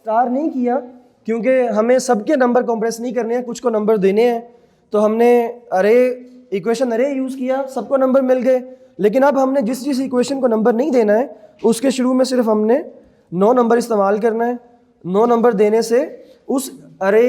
Star नहीं किया क्योंकि हमें सबके नंबर कंप्रेस नहीं करने हैं, कुछ को नंबर देने हैं, तो हमने इक्वेशन अरे यूज़ किया, सबको नंबर मिल गए। लेकिन अब हमने जिस जिस इक्वेशन को नंबर नहीं देना है उसके शुरू में सिर्फ हमने 9 नंबर इस्तेमाल करना है। 9 नंबर देने से उस अरे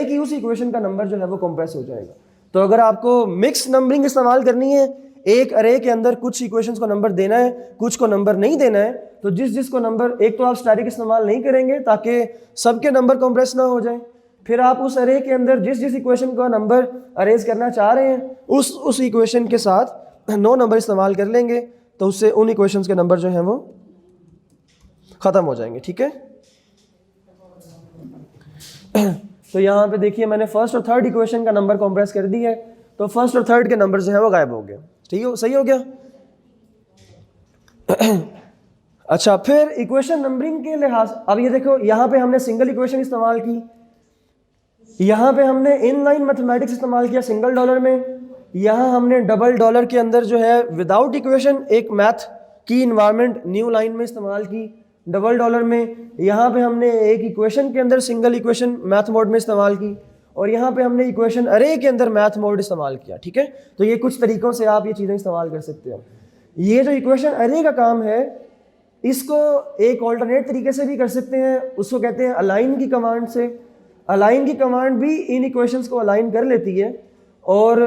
की उस इक्वेशन का नंबर जो है वो कंप्रेस हो जाएगा। तो अगर आपको मिक्स नंबरिंग इस्तेमाल करनी है, एक अरे के अंदर कुछ इक्वेशंस को नंबर देना है, कुछ को नंबर नहीं देना है, तो जिस को नंबर, एक तो आप स्टैटिक इस्तेमाल नहीं करेंगे ताकि सबके नंबर कंप्रेस ना हो जाए, फिर आप उस अरे के अंदर जिस इक्वेशन का नंबर अरेज करना चाह रहे हैं उस इक्वेशन के साथ 9 नंबर इस्तेमाल कर लेंगे, तो उससे उन इक्वेशंस के नंबर जो हैं वो ख़त्म हो जाएंगे। ठीक है, तो यहाँ पे देखिए मैंने फर्स्ट और थर्ड इक्वेशन का नंबर कंप्रेस कर दिया है, तो फर्स्ट और थर्ड के नंबर जो है वो गायब हो गए। ठीक है, सही हो गया। अच्छा, फिर इक्वेशन नंबरिंग के लिहाज, अब ये देखो यहाँ पे हमने सिंगल इक्वेशन इस्तेमाल की, यहाँ पे हमने इनलाइन मैथमेटिक्स इस्तेमाल किया सिंगल डॉलर में, यहाँ हमने डबल डॉलर के अंदर जो है विदाउट इक्वेशन एक मैथ की इन्वायरमेंट न्यू लाइन में इस्तेमाल की डबल डॉलर में, यहाँ पे हमने एक इक्वेशन के अंदर सिंगल इक्वेशन मैथ मोड में इस्तेमाल की, और यहाँ पे हमने इक्वेशन अरे के अंदर मैथ मोड इस्तेमाल किया। ठीक है, तो ये कुछ तरीक़ों से आप ये चीज़ें इस्तेमाल कर सकते हो। ये जो इक्वेशन अरे का काम है, इसको एक ऑल्टरनेट तरीके से भी कर सकते हैं, उसको कहते हैं अलाइन की कमांड से। अलाइन की कमांड भी इन इक्वेशंस को अलाइन कर लेती है, और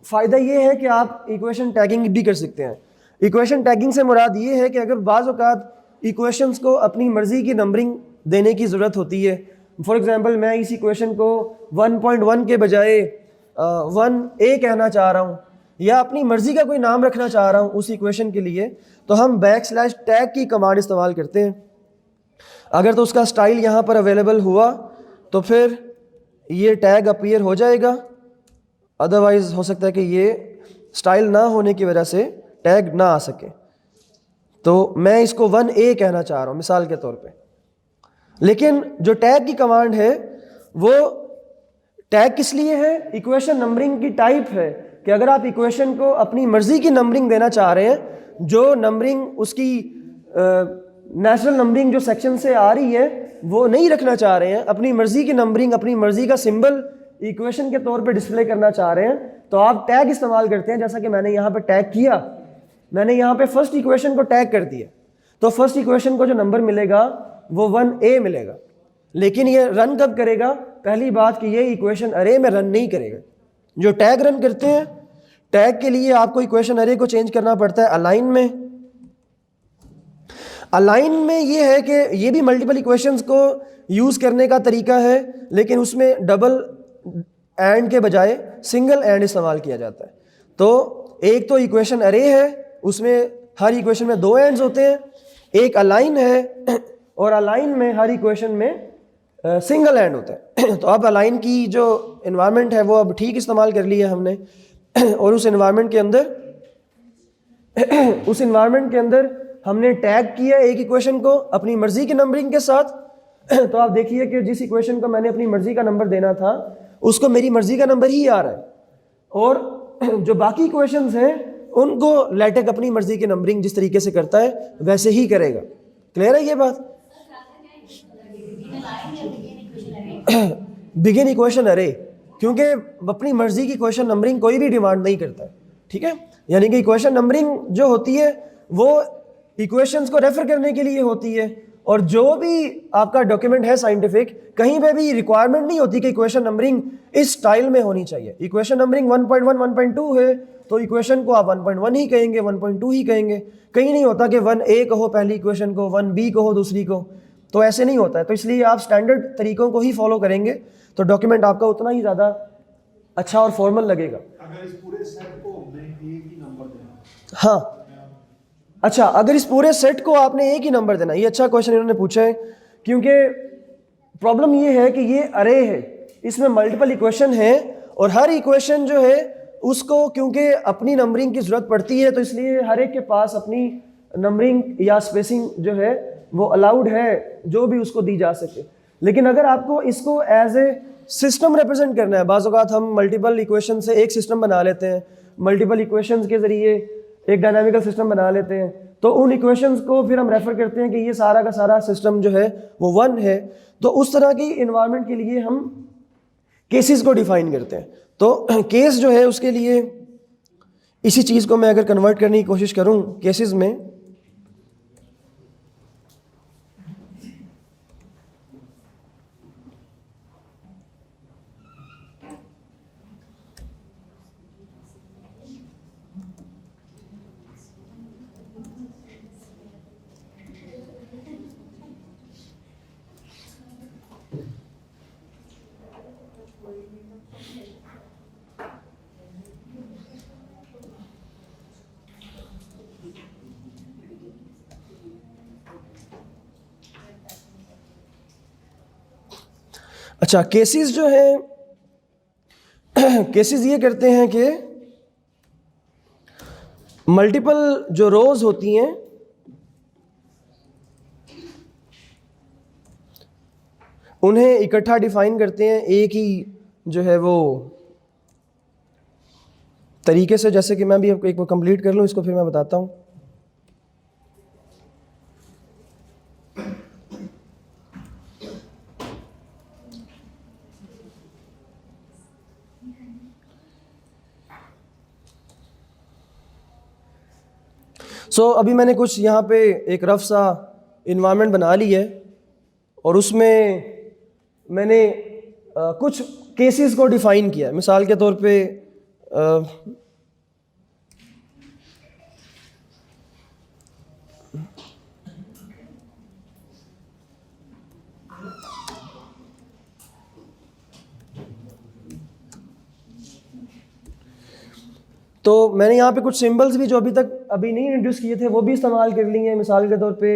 फ़ायदा ये है कि आप इक्वेशन टैगिंग भी कर सकते हैं। इक्वेशन टैगिंग से मुराद ये है कि अगर बाज़ औक़ात इक्वेशंस को अपनी मर्ज़ी की नंबरिंग देने की ज़रूरत होती है, फॉर एग्ज़ाम्पल मैं इस इक्वेशन को 1.1 के बजाय 1a कहना चाह रहा हूँ, या अपनी मर्ज़ी का कोई नाम रखना चाह रहा हूँ उस इक्वेशन के लिए, तो हम \टैग की कमांड इस्तेमाल करते हैं। अगर तो उसका स्टाइल यहाँ पर अवेलेबल हुआ तो फिर ये टैग अपीयर हो जाएगा, अदरवाइज़ हो सकता है कि ये स्टाइल ना होने की वजह से टैग ना आ सके। तो मैं इसको 1a कहना चाह रहा हूँ मिसाल के तौर पे, लेकिन जो टैग की कमांड है वो टैग किस लिए है? इक्वेशन नंबरिंग की टाइप है कि अगर आप इक्वेशन को अपनी मर्ज़ी की नंबरिंग देना चाह रहे हैं, जो नंबरिंग उसकी नेचुरल नंबरिंग जो सेक्शन से आ रही है वो नहीं रखना चाह रहे हैं, अपनी मर्ज़ी की नंबरिंग, अपनी मर्ज़ी का सिंबल इक्वेशन के तौर पे डिस्प्ले करना चाह रहे हैं, तो आप टैग इस्तेमाल करते हैं। जैसा कि मैंने यहाँ पे टैग किया, मैंने यहाँ पे फर्स्ट इक्वेशन को टैग कर दिया, तो फर्स्ट इक्वेशन को जो नंबर मिलेगा वो 1a मिलेगा। लेकिन ये रन कब करेगा? पहली बात कि ये इक्वेशन अरे में रन नहीं करेगा। जो टैग रन करते हैं, टैग के लिए आपको इक्वेशन अरे को चेंज करना पड़ता है अलाइन में। अलाइन में ये है कि ये भी मल्टीपल इक्वेशंस को यूज़ करने का तरीका है, लेकिन उसमें डबल एंड के बजाय सिंगल एंड इस्तेमाल किया जाता है। तो एक तो इक्वेशन अरे है, उसमें हर इक्वेशन में 2 एंड्स होते हैं, एक अलाइन है और अलाइन में हर इक्वेशन में सिंगल एंड होता है। तो अब अलाइन की जो एनवायरनमेंट है वो अब ठीक इस्तेमाल कर लिया हमने, और उस एनवायरनमेंट के अंदर हमने टैग किया एक इक्वेशन को अपनी मर्ज़ी की नंबरिंग के साथ। तो आप देखिए कि जिस इक्वेशन को मैंने अपनी मर्ज़ी का नंबर देना था उसको मेरी मर्ज़ी का नंबर ही आ रहा है, और जो बाकी इक्वेशंस हैं उनको लैटेक अपनी मर्ज़ी की नंबरिंग जिस तरीके से करता है वैसे ही करेगा। क्लियर है ये बात? बिगिन इक्वेशन अरे, क्योंकि अपनी मर्ज़ी की इक्वेशन नंबरिंग कोई भी डिमांड नहीं करता है। ठीक है, यानी कि इक्वेशन नंबरिंग जो होती है वो इक्वेशंस को रेफर करने के लिए होती है, और जो भी आपका डॉक्यूमेंट है साइंटिफिक, कहीं पे भी रिक्वायरमेंट नहीं होती कि इक्वेशन नंबरिंग इस स्टाइल में होनी चाहिए। इक्वेशन नंबरिंग 1.1 1.2 है तो इक्वेशन को आप 1.1 ही कहेंगे, 1.2 ही कहेंगे। कहीं नहीं होता कि 1a कहो पहली इक्वेशन को, 1b कहो दूसरी को, तो ऐसे नहीं होता है। तो इसलिए आप स्टैंडर्ड तरीकों को ही फॉलो करेंगे तो डॉक्यूमेंट आपका उतना ही ज़्यादा अच्छा और फॉर्मल लगेगा। अगर इस पूरे सेट को हमने एक ही नंबर देना, हाँ, अच्छा, अगर इस पूरे सेट को आपने एक ही नंबर देना, ये अच्छा क्वेश्चन इन्होंने पूछा है, क्योंकि प्रॉब्लम ये है कि ये अरे है, इसमें मल्टीपल इक्वेशन है, और हर इक्वेशन जो है उसको क्योंकि अपनी नंबरिंग की ज़रूरत पड़ती है, तो इसलिए हर एक के पास अपनी नंबरिंग या स्पेसिंग जो है वो अलाउड है, जो भी उसको दी जा सके। लेकिन अगर आपको इसको एज ए सिस्टम रिप्रेजेंट करना है, बाज़ औक़ात हम मल्टीपल इक्वेशन से एक सिस्टम बना लेते हैं, मल्टीपल इक्वेशंस के ज़रिए एक डायनामिकल सिस्टम बना लेते हैं, तो उन इक्वेशंस को फिर हम रेफर करते हैं कि ये सारा का सारा सिस्टम जो है वो वन है। तो उस तरह की इन्वायरमेंट के लिए हम केसेस को डिफाइन करते हैं। तो केस जो है उसके लिए इसी चीज़ को मैं अगर कन्वर्ट करने की कोशिश करूं केसेस में, अच्छा केसेस जो है केसेस ये करते हैं कि मल्टीपल जो रोज होती हैं उन्हें इकट्ठा डिफाइन करते हैं एक ही जो है वो तरीके से। जैसे कि मैं भी आपको एक कंप्लीट कर लूँ इसको, फिर मैं बताता हूँ। अभी मैंने कुछ यहाँ पे एक रफ सा इन्वायरमेंट बना ली है और उसमें मैंने कुछ केसेस को डिफाइन किया है। मिसाल के तौर पे तो मैंने यहाँ पे कुछ सिंबल्स भी जो अभी नहीं इंट्रोड्यूस किए थे वो भी इस्तेमाल कर लिए हैं। मिसाल के तौर पे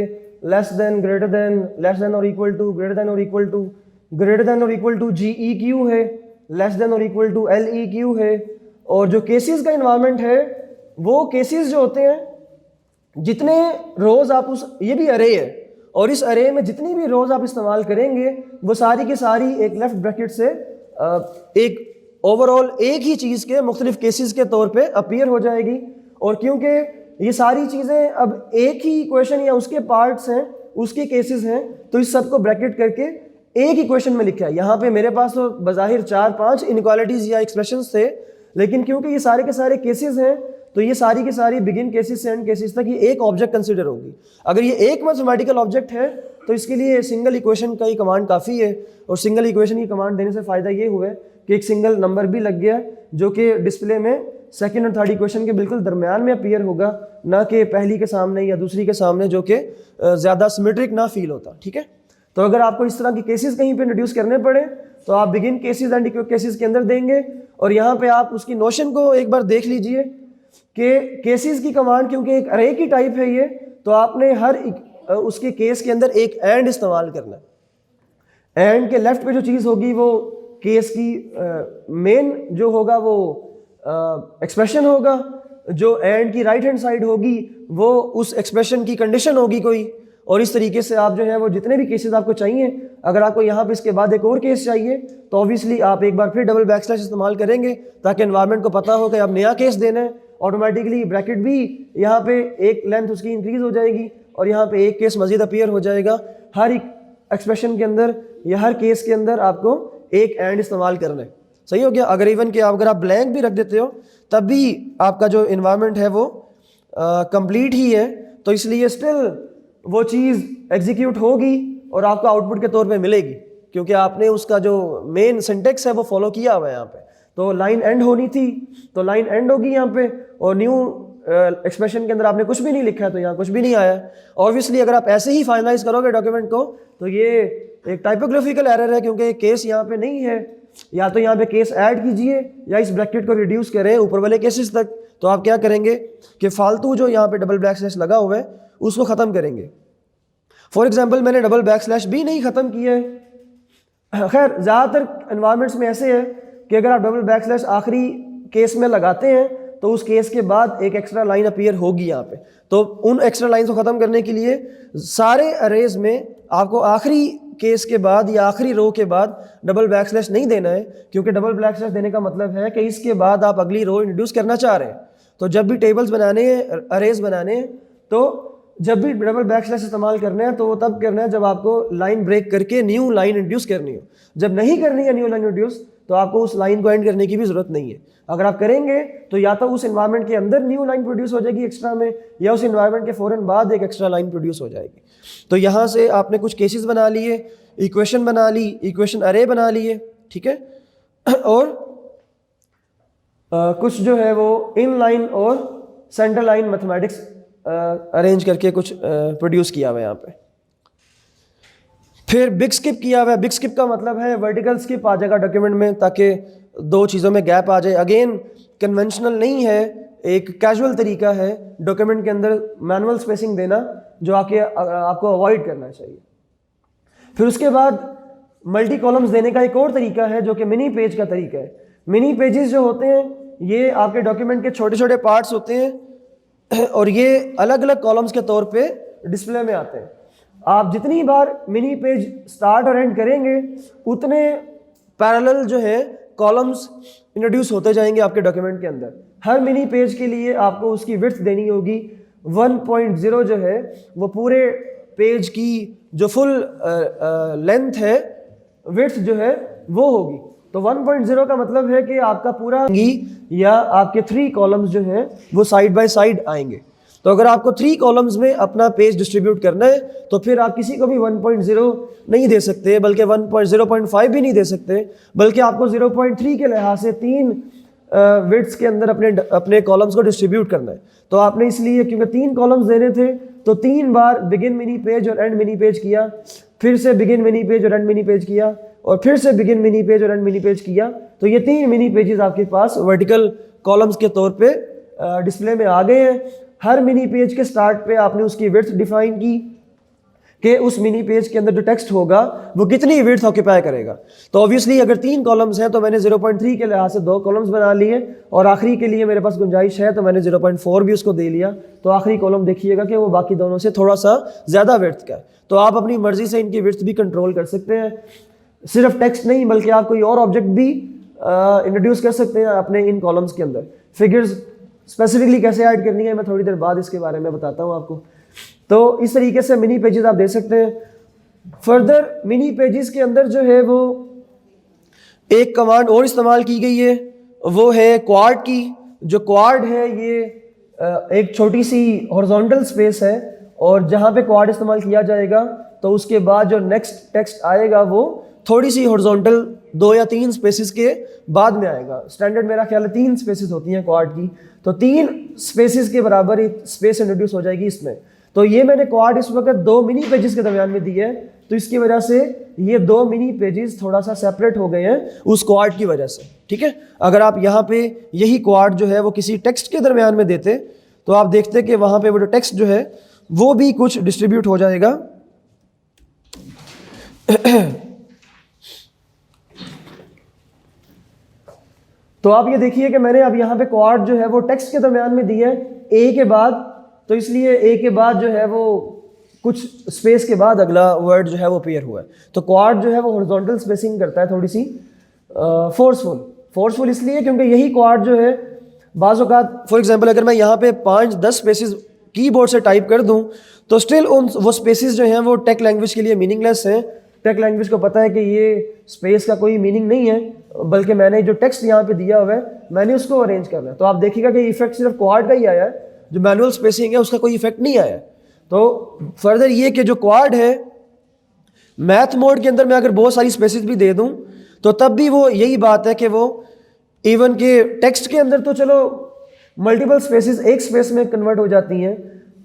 less than, greater than, less than और इक्वल टू, ग्रेटर देन और इक्वल टू, ग्रेटर देन और इक्वल टू GEQ है, लेस देन और इक्वल टू LEQ है। और जो केसेस का इन्वायरमेंट है वो केसेस जो होते हैं जितने रोज आप उस, ये भी अरे है और इस अरे में जितनी भी रोज आप इस्तेमाल करेंगे वो सारी की सारी एक लेफ्ट ब्रैकेट से एक ओवरऑल एक ही चीज़ के मुख्तलिफ केसेस के तौर पे अपीयर हो जाएगी। और क्योंकि ये सारी चीज़ें अब एक ही इक्वेशन या उसके पार्ट्स हैं, उसके केसेस हैं, तो इस सब को ब्रैकेट करके एक इक्वेशन में लिखा है। यहाँ पे मेरे पास तो बज़ाहिर 4-5 इनइक्वालिटीज़ या एक्सप्रेशंस थे, लेकिन क्योंकि ये सारे के सारे केसेस हैं तो ये सारी की सारी बिगिन केसेस से एंड केसेस तक ये एक ऑब्जेक्ट कंसिडर होगी। अगर ये एक मैथमेटिकल ऑब्जेक्ट है तो इसके लिए सिंगल इक्वेशन का ही कमांड काफ़ी है। और सिंगल इक्वेशन की कमांड देने से फ़ायदा ये हुआ है कि एक सिंगल नंबर भी लग गया जो कि डिस्प्ले में सेकंड और थर्ड इक्वेशन के बिल्कुल दरमियान में अपीयर होगा, ना कि पहली के सामने या दूसरी के सामने, जो कि ज़्यादा सिमेट्रिक ना फील होता। ठीक है, तो अगर आपको इस तरह की केसेस कहीं पे इंट्रोड्यूस करने पड़े तो आप बिगिन केसेस एंड केसेस के अंदर देंगे। और यहाँ पे आप उसकी नोशन को एक बार देख लीजिए कि केसेस की कमांड क्योंकि एक अरे की टाइप है ये, तो आपने हर उसके केस के अंदर एक एंड इस्तेमाल करना है। एंड के लेफ्ट पे जो चीज़ होगी वो केस की मेन जो होगा वो एक्सप्रेशन होगा, जो एंड की राइट हैंड साइड होगी वो उस एक्सप्रेशन की कंडीशन होगी कोई। और इस तरीके से आप जो है वो जितने भी केसेस आपको चाहिए, अगर आपको यहाँ पे इसके बाद एक और केस चाहिए तो ऑब्वियसली आप एक बार फिर डबल बैकस्लैश इस्तेमाल करेंगे ताकि एनवायरनमेंट को पता हो कि आप नया केस देना है। ऑटोमेटिकली ब्रैकेट भी यहाँ पे एक लेंथ उसकी इंक्रीज हो जाएगी और यहाँ पे एक केस मजीद अपीयर हो जाएगा। हर एक एक्सप्रेशन के अंदर या हर केस के अंदर आपको एक एंड इस्तेमाल करना है। सही हो गया। अगर इवन कि अगर आप ब्लैंक भी रख देते हो तब भी आपका जो इन्वायरमेंट है वो कंप्लीट ही है, तो इसलिए स्टिल वो चीज़ एग्जीक्यूट होगी और आपको आउटपुट के तौर पे मिलेगी क्योंकि आपने उसका जो मेन सिंटेक्स है वो फॉलो किया हुआ है। यहाँ पे तो लाइन एंड होनी थी तो लाइन एंड होगी यहाँ पे, और न्यू एक्सप्रेशन के अंदर आपने कुछ भी नहीं लिखा है तो यहाँ कुछ भी नहीं आया। ऑब्वियसली अगर आप ऐसे ही फाइनलाइज करोगे डॉक्यूमेंट को तो ये एक टाइपोग्राफिकल एरर है क्योंकि केस यहाँ पे नहीं है। या तो यहाँ पे केस ऐड कीजिए या इस ब्रैकेट को रिड्यूस करें ऊपर वाले केसेस तक। तो आप क्या करेंगे कि फालतू जो यहाँ पे डबल बैक स्लैश लगा हुआ है उसको ख़त्म करेंगे। फॉर एग्जाम्पल मैंने डबल बैक स्लैश भी नहीं ख़त्म किया है। खैर ज़्यादातर एनवायरनमेंट्स में ऐसे है कि अगर आप डबल बैक स्लैश आखिरी केस में लगाते हैं तो उस केस के बाद एक एक्स्ट्रा लाइन अपीयर होगी यहाँ पे। तो उन एक्स्ट्रा लाइन को ख़त्म करने के लिए सारे अरेज में आपको आखिरी केस के बाद या आखिरी रो के बाद डबल बैक स्लैश नहीं देना है, क्योंकि डबल बैक स्लैश देने का मतलब है कि इसके बाद आप अगली रो इंट्रोड्यूस करना चाह रहे हैं। तो जब भी टेबल्स बनाने हैं, अरेज बनाने हैं, तो जब भी डबल बैक स्लैश इस्तेमाल करना है तो वो तब करना है जब आपको लाइन ब्रेक करके न्यू लाइन इंट्रोड्यूस करनी हो। जब नहीं करनी है न्यू लाइन इंट्रोड्यूस तो आपको उस लाइन को एंड करने की भी ज़रूरत नहीं है। अगर आप करेंगे तो या तो उस एनवायरनमेंट के अंदर न्यू लाइन प्रोड्यूस हो जाएगी एक्स्ट्रा में, या उस एनवायरनमेंट के फ़ौरन बाद एक एक्स्ट्रा लाइन प्रोड्यूस हो जाएगी। तो यहाँ से आपने कुछ केसेस बना लिए, इक्वेशन बना ली, इक्वेशन अरे बना लिए, ठीक है, और कुछ जो है वो इन लाइन और सेंटर लाइन मैथमेटिक्स अरेंज करके कुछ प्रोड्यूस किया हुआ है यहाँ पे। फिर बिग स्किप किया हुआ है। बिग स्किप का मतलब है वर्टिकल स्किप आ जाएगा डॉक्यूमेंट में ताकि दो चीज़ों में गैप आ जाए। अगेन कन्वेंशनल नहीं है, एक कैजुअल तरीका है डॉक्यूमेंट के अंदर मैनुअल स्पेसिंग देना जो आपको अवॉइड करना चाहिए। फिर उसके बाद मल्टी कॉलम्स देने का एक और तरीका है जो कि मिनी पेज का तरीका है। मिनी पेजेस जो होते हैं ये आपके डॉक्यूमेंट के छोटे छोटे पार्ट्स होते हैं और ये अलग अलग कॉलम्स के तौर पे डिस्प्ले में आते हैं। आप जितनी बार मिनी पेज स्टार्ट और एंड करेंगे उतने पैरेलल जो है कॉलम्स इंट्रोड्यूस होते जाएंगे आपके डॉक्यूमेंट के अंदर। हर मिनी पेज के लिए आपको उसकी विड्थ देनी होगी 1.0 जो है वो पूरे पेज की जो फुल लेंथ है विड्थ जो है वो होगी। तो 1.0 का मतलब है कि आपका पूरा या आपके 3 कॉलम्स जो हैं वो साइड बाय साइड आएंगे। तो अगर आपको 3 कॉलम्स में अपना पेज डिस्ट्रीब्यूट करना है तो फिर आप किसी को भी 1.0 नहीं दे सकते, बल्कि 0.5 भी नहीं दे सकते, बल्कि आपको 0.3 के लिहाज से 3 विड्थ्स के अंदर अपने कॉलम्स को डिस्ट्रीब्यूट करना है। तो आपने इसलिए क्योंकि 3 कॉलम्स देने थे तो 3 बार बिगिन मिनी पेज और एंड मिनी पेज किया, फिर से बिगिन मिनी पेज और एंड मिनी पेज किया, और फिर से बिगिन मिनी पेज और एंड मिनी पेज किया। तो ये 3 मिनी पेजेस आपके पास वर्टिकल कॉलम्स के तौर पे डिस्प्ले में आ गए हैं। हर मिनी पेज के स्टार्ट पे आपने उसकी विड्थ डिफाइन की कि उस मिनी पेज के अंदर जो टेक्स्ट होगा वो कितनी विड्थ ऑक्यूपाई करेगा। तो ऑब्वियसली अगर 3 कॉलम्स हैं तो मैंने 0.3 के लिहाज से 2 कॉलम्स बना लिए, और आखिरी के लिए मेरे पास गुंजाइश है तो मैंने 0.4 भी उसको दे लिया। तो आखिरी कॉलम देखिएगा कि वो बाकी दोनों से थोड़ा सा ज़्यादा विड्थ का है। तो आप अपनी मर्जी से इनकी विड्थ भी कंट्रोल कर सकते हैं, सिर्फ टेक्स्ट नहीं बल्कि आप कोई और ऑब्जेक्ट भी इंट्रोड्यूस कर सकते हैं अपने इन कॉलम्स के अंदर। फिगर्स स्पेसिफिकली कैसे ऐड करनी है मैं थोड़ी देर बाद इसके बारे में बताता हूँ आपको। तो इस तरीके से मिनी पेजेस आप दे सकते हैं। फर्दर मिनी पेजेस के अंदर जो है वो एक कमांड और इस्तेमाल की गई है, वो है क्वाड की। जो क्वाड है ये एक छोटी सी हॉरिजॉन्टल स्पेस है, और जहाँ पे क्वाड इस्तेमाल किया जाएगा तो उसके बाद जो नेक्स्ट टेक्स्ट आएगा वो थोड़ी सी हॉरिजॉन्टल 2 या 3 स्पेसिस के बाद में आएगा। स्टैंडर्ड मेरा ख्याल है 3 स्पेसिस होती हैं क्वाड की, तो 3 स्पेसिस के बराबर एक स्पेस इंट्रोड्यूस हो जाएगी इसमें। तो ये मैंने क्वाड इस वक्त 2 मिनी पेजेस के दरमियान में दी है, तो इसकी वजह से ये 2 मिनी पेजेस थोड़ा सा सेपरेट हो गए हैं उस क्वाड की वजह से, ठीक है। अगर आप यहाँ पे यही क्वाड जो है वो किसी टेक्स्ट के दरमियान में देते तो आप देखते कि वहाँ पे वो जो टेक्स्ट जो है वो भी कुछ डिस्ट्रीब्यूट हो जाएगा। तो आप ये देखिए कि मैंने अब यहाँ पे क्वाड जो है वो टेक्स्ट के दरमियान में दी है ए के बाद, तो इसलिए ए के बाद जो है वो कुछ स्पेस के बाद अगला वर्ड जो है वो अपीयर हुआ है। तो क्वाड जो है वो हॉरिजॉन्टल स्पेसिंग करता है थोड़ी सी फोर्सफुल इसलिए क्योंकि यही क्वाड जो है बाज़ औक़ात फॉर एग्जांपल अगर मैं यहाँ पे 5-10 स्पेसिस कीबोर्ड से टाइप कर दूँ तो स्टिल वो स्पेसिस जो हैं वो टेक लैंग्वेज के लिए मीनिंगलेस हैं। टेक लैंग्वेज को पता है कि ये स्पेस का कोई मीनिंग नहीं है, बल्कि मैंने जो टेक्स्ट यहाँ पे दिया हुआ है मैंने उसको अरेंज करना है। तो आप देखिएगा कि इफेक्ट सिर्फ क्वाड का ही आया है, जो मैनुअल स्पेसिंग है उसका कोई इफेक्ट नहीं आया। तो फर्दर ये कि जो क्वाड है मैथ मोड के अंदर मैं अगर बहुत सारी स्पेसिस भी दे दूँ तो तब भी वो यही बात है कि वो इवन के टेक्स्ट के अंदर तो चलो मल्टीपल स्पेसिस एक स्पेस में कन्वर्ट हो जाती हैं,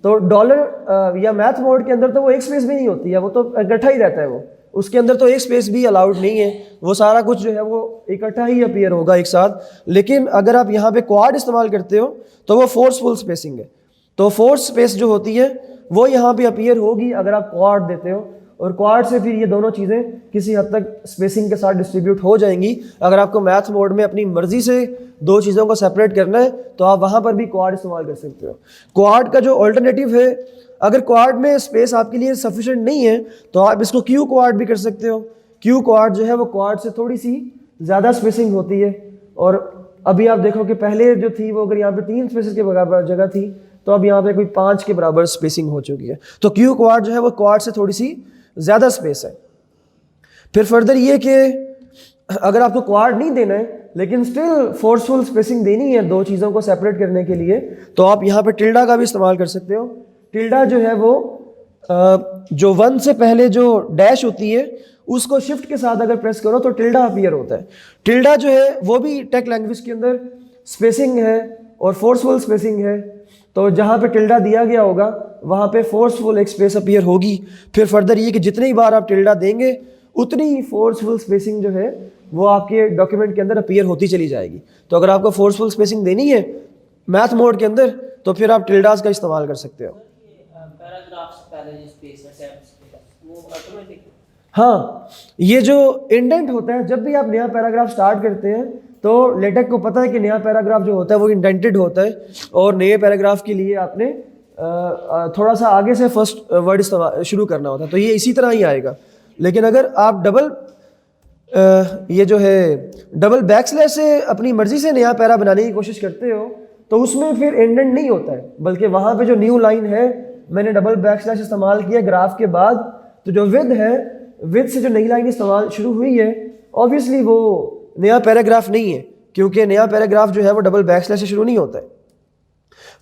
तो डॉलर या मैथ मोड के अंदर तो वो एक स्पेस भी नहीं होती है, वो तो इकट्ठा ही रहता है, वो उसके अंदर तो एक स्पेस भी अलाउड नहीं है, वो सारा कुछ जो है वो इकट्ठा ही अपीयर होगा एक साथ। लेकिन अगर आप यहाँ पे क्वाड इस्तेमाल करते हो तो वो फोर्सफुल स्पेसिंग है, तो फोर्स स्पेस जो होती है वो यहाँ पे अपीयर होगी अगर आप क्वाड देते हो, और क्वाड से फिर ये दोनों चीज़ें किसी हद तक स्पेसिंग के साथ डिस्ट्रीब्यूट हो जाएंगी। अगर आपको मैथ मोड में अपनी मर्जी से 2 चीज़ों को सेपरेट करना है तो आप वहाँ पर भी क्वाड इस्तेमाल कर सकते हो। क्वाड का जो अल्टरनेटिव है, अगर क्वाड में स्पेस आपके लिए सफिशिएंट नहीं है तो आप इसको क्यू क्वाड भी कर सकते हो। क्यू क्वाड जो है वो क्वाड से थोड़ी सी ज़्यादा स्पेसिंग होती है, और अभी आप देखो कि पहले जो थी वो अगर यहाँ पे 3 स्पेसेस के बराबर जगह थी तो अब यहाँ पे कोई 5 के बराबर स्पेसिंग हो चुकी है। तो क्यू क्वाड जो है वो क्वाड से थोड़ी सी ज़्यादा स्पेस है। फिर फर्दर ये कि अगर आपको क्वाड नहीं देना है लेकिन स्टिल फोर्सफुल स्पेसिंग देनी है दो चीज़ों को सेपरेट करने के लिए, तो आप यहाँ पे टिल्डा का भी इस्तेमाल कर सकते हो। टिल्डा जो है वो जो 1 से पहले जो डैश होती है उसको शिफ्ट के साथ अगर प्रेस करो तो टिल्डा अपीयर होता है। टिल्डा जो है वो भी टेक लैंग्वेज के अंदर स्पेसिंग है और फोर्सफुल स्पेसिंग है। तो जहाँ पे टिल्डा दिया गया होगा वहाँ पे फोर्सफुल एक स्पेस अपीयर होगी। फिर फर्दर ये कि जितनी बार आप टिल्डा देंगे उतनी ही फोर्सफुल स्पेसिंग जो है वो आपके डॉक्यूमेंट के अंदर अपीयर होती चली जाएगी। तो अगर आपको फोर्सफुल स्पेसिंग देनी है मैथ मोड के अंदर तो फिर आप टिल्डास का इस्तेमाल कर सकते हो। हाँ, ये जो इंडेंट होता है, जब भी आप नया पैराग्राफ स्टार्ट करते हैं तो लेटेक को पता है कि नया पैराग्राफ जो होता है वो इंडेंटेड होता है और नए पैराग्राफ के लिए आपने थोड़ा सा आगे से फर्स्ट वर्ड शुरू करना होता है। तो ये इसी तरह ही आएगा। लेकिन अगर आप ये जो है डबल बैकस्लैश से अपनी मर्जी से नया पैरा बनाने की कोशिश करते हो तो उसमें फिर इंडेंट नहीं होता है, बल्कि वहाँ पे जो न्यू लाइन है मैंने डबल बैकस्लैश इस्तेमाल किया ग्राफ के बाद, तो जो विद है, विद से जो नई लाइन इस्तेमाल शुरू हुई है ऑब्वियसली वो नया पैराग्राफ नहीं है, क्योंकि नया पैराग्राफ जो है वो डबल बैकस्लैश से शुरू नहीं होता है।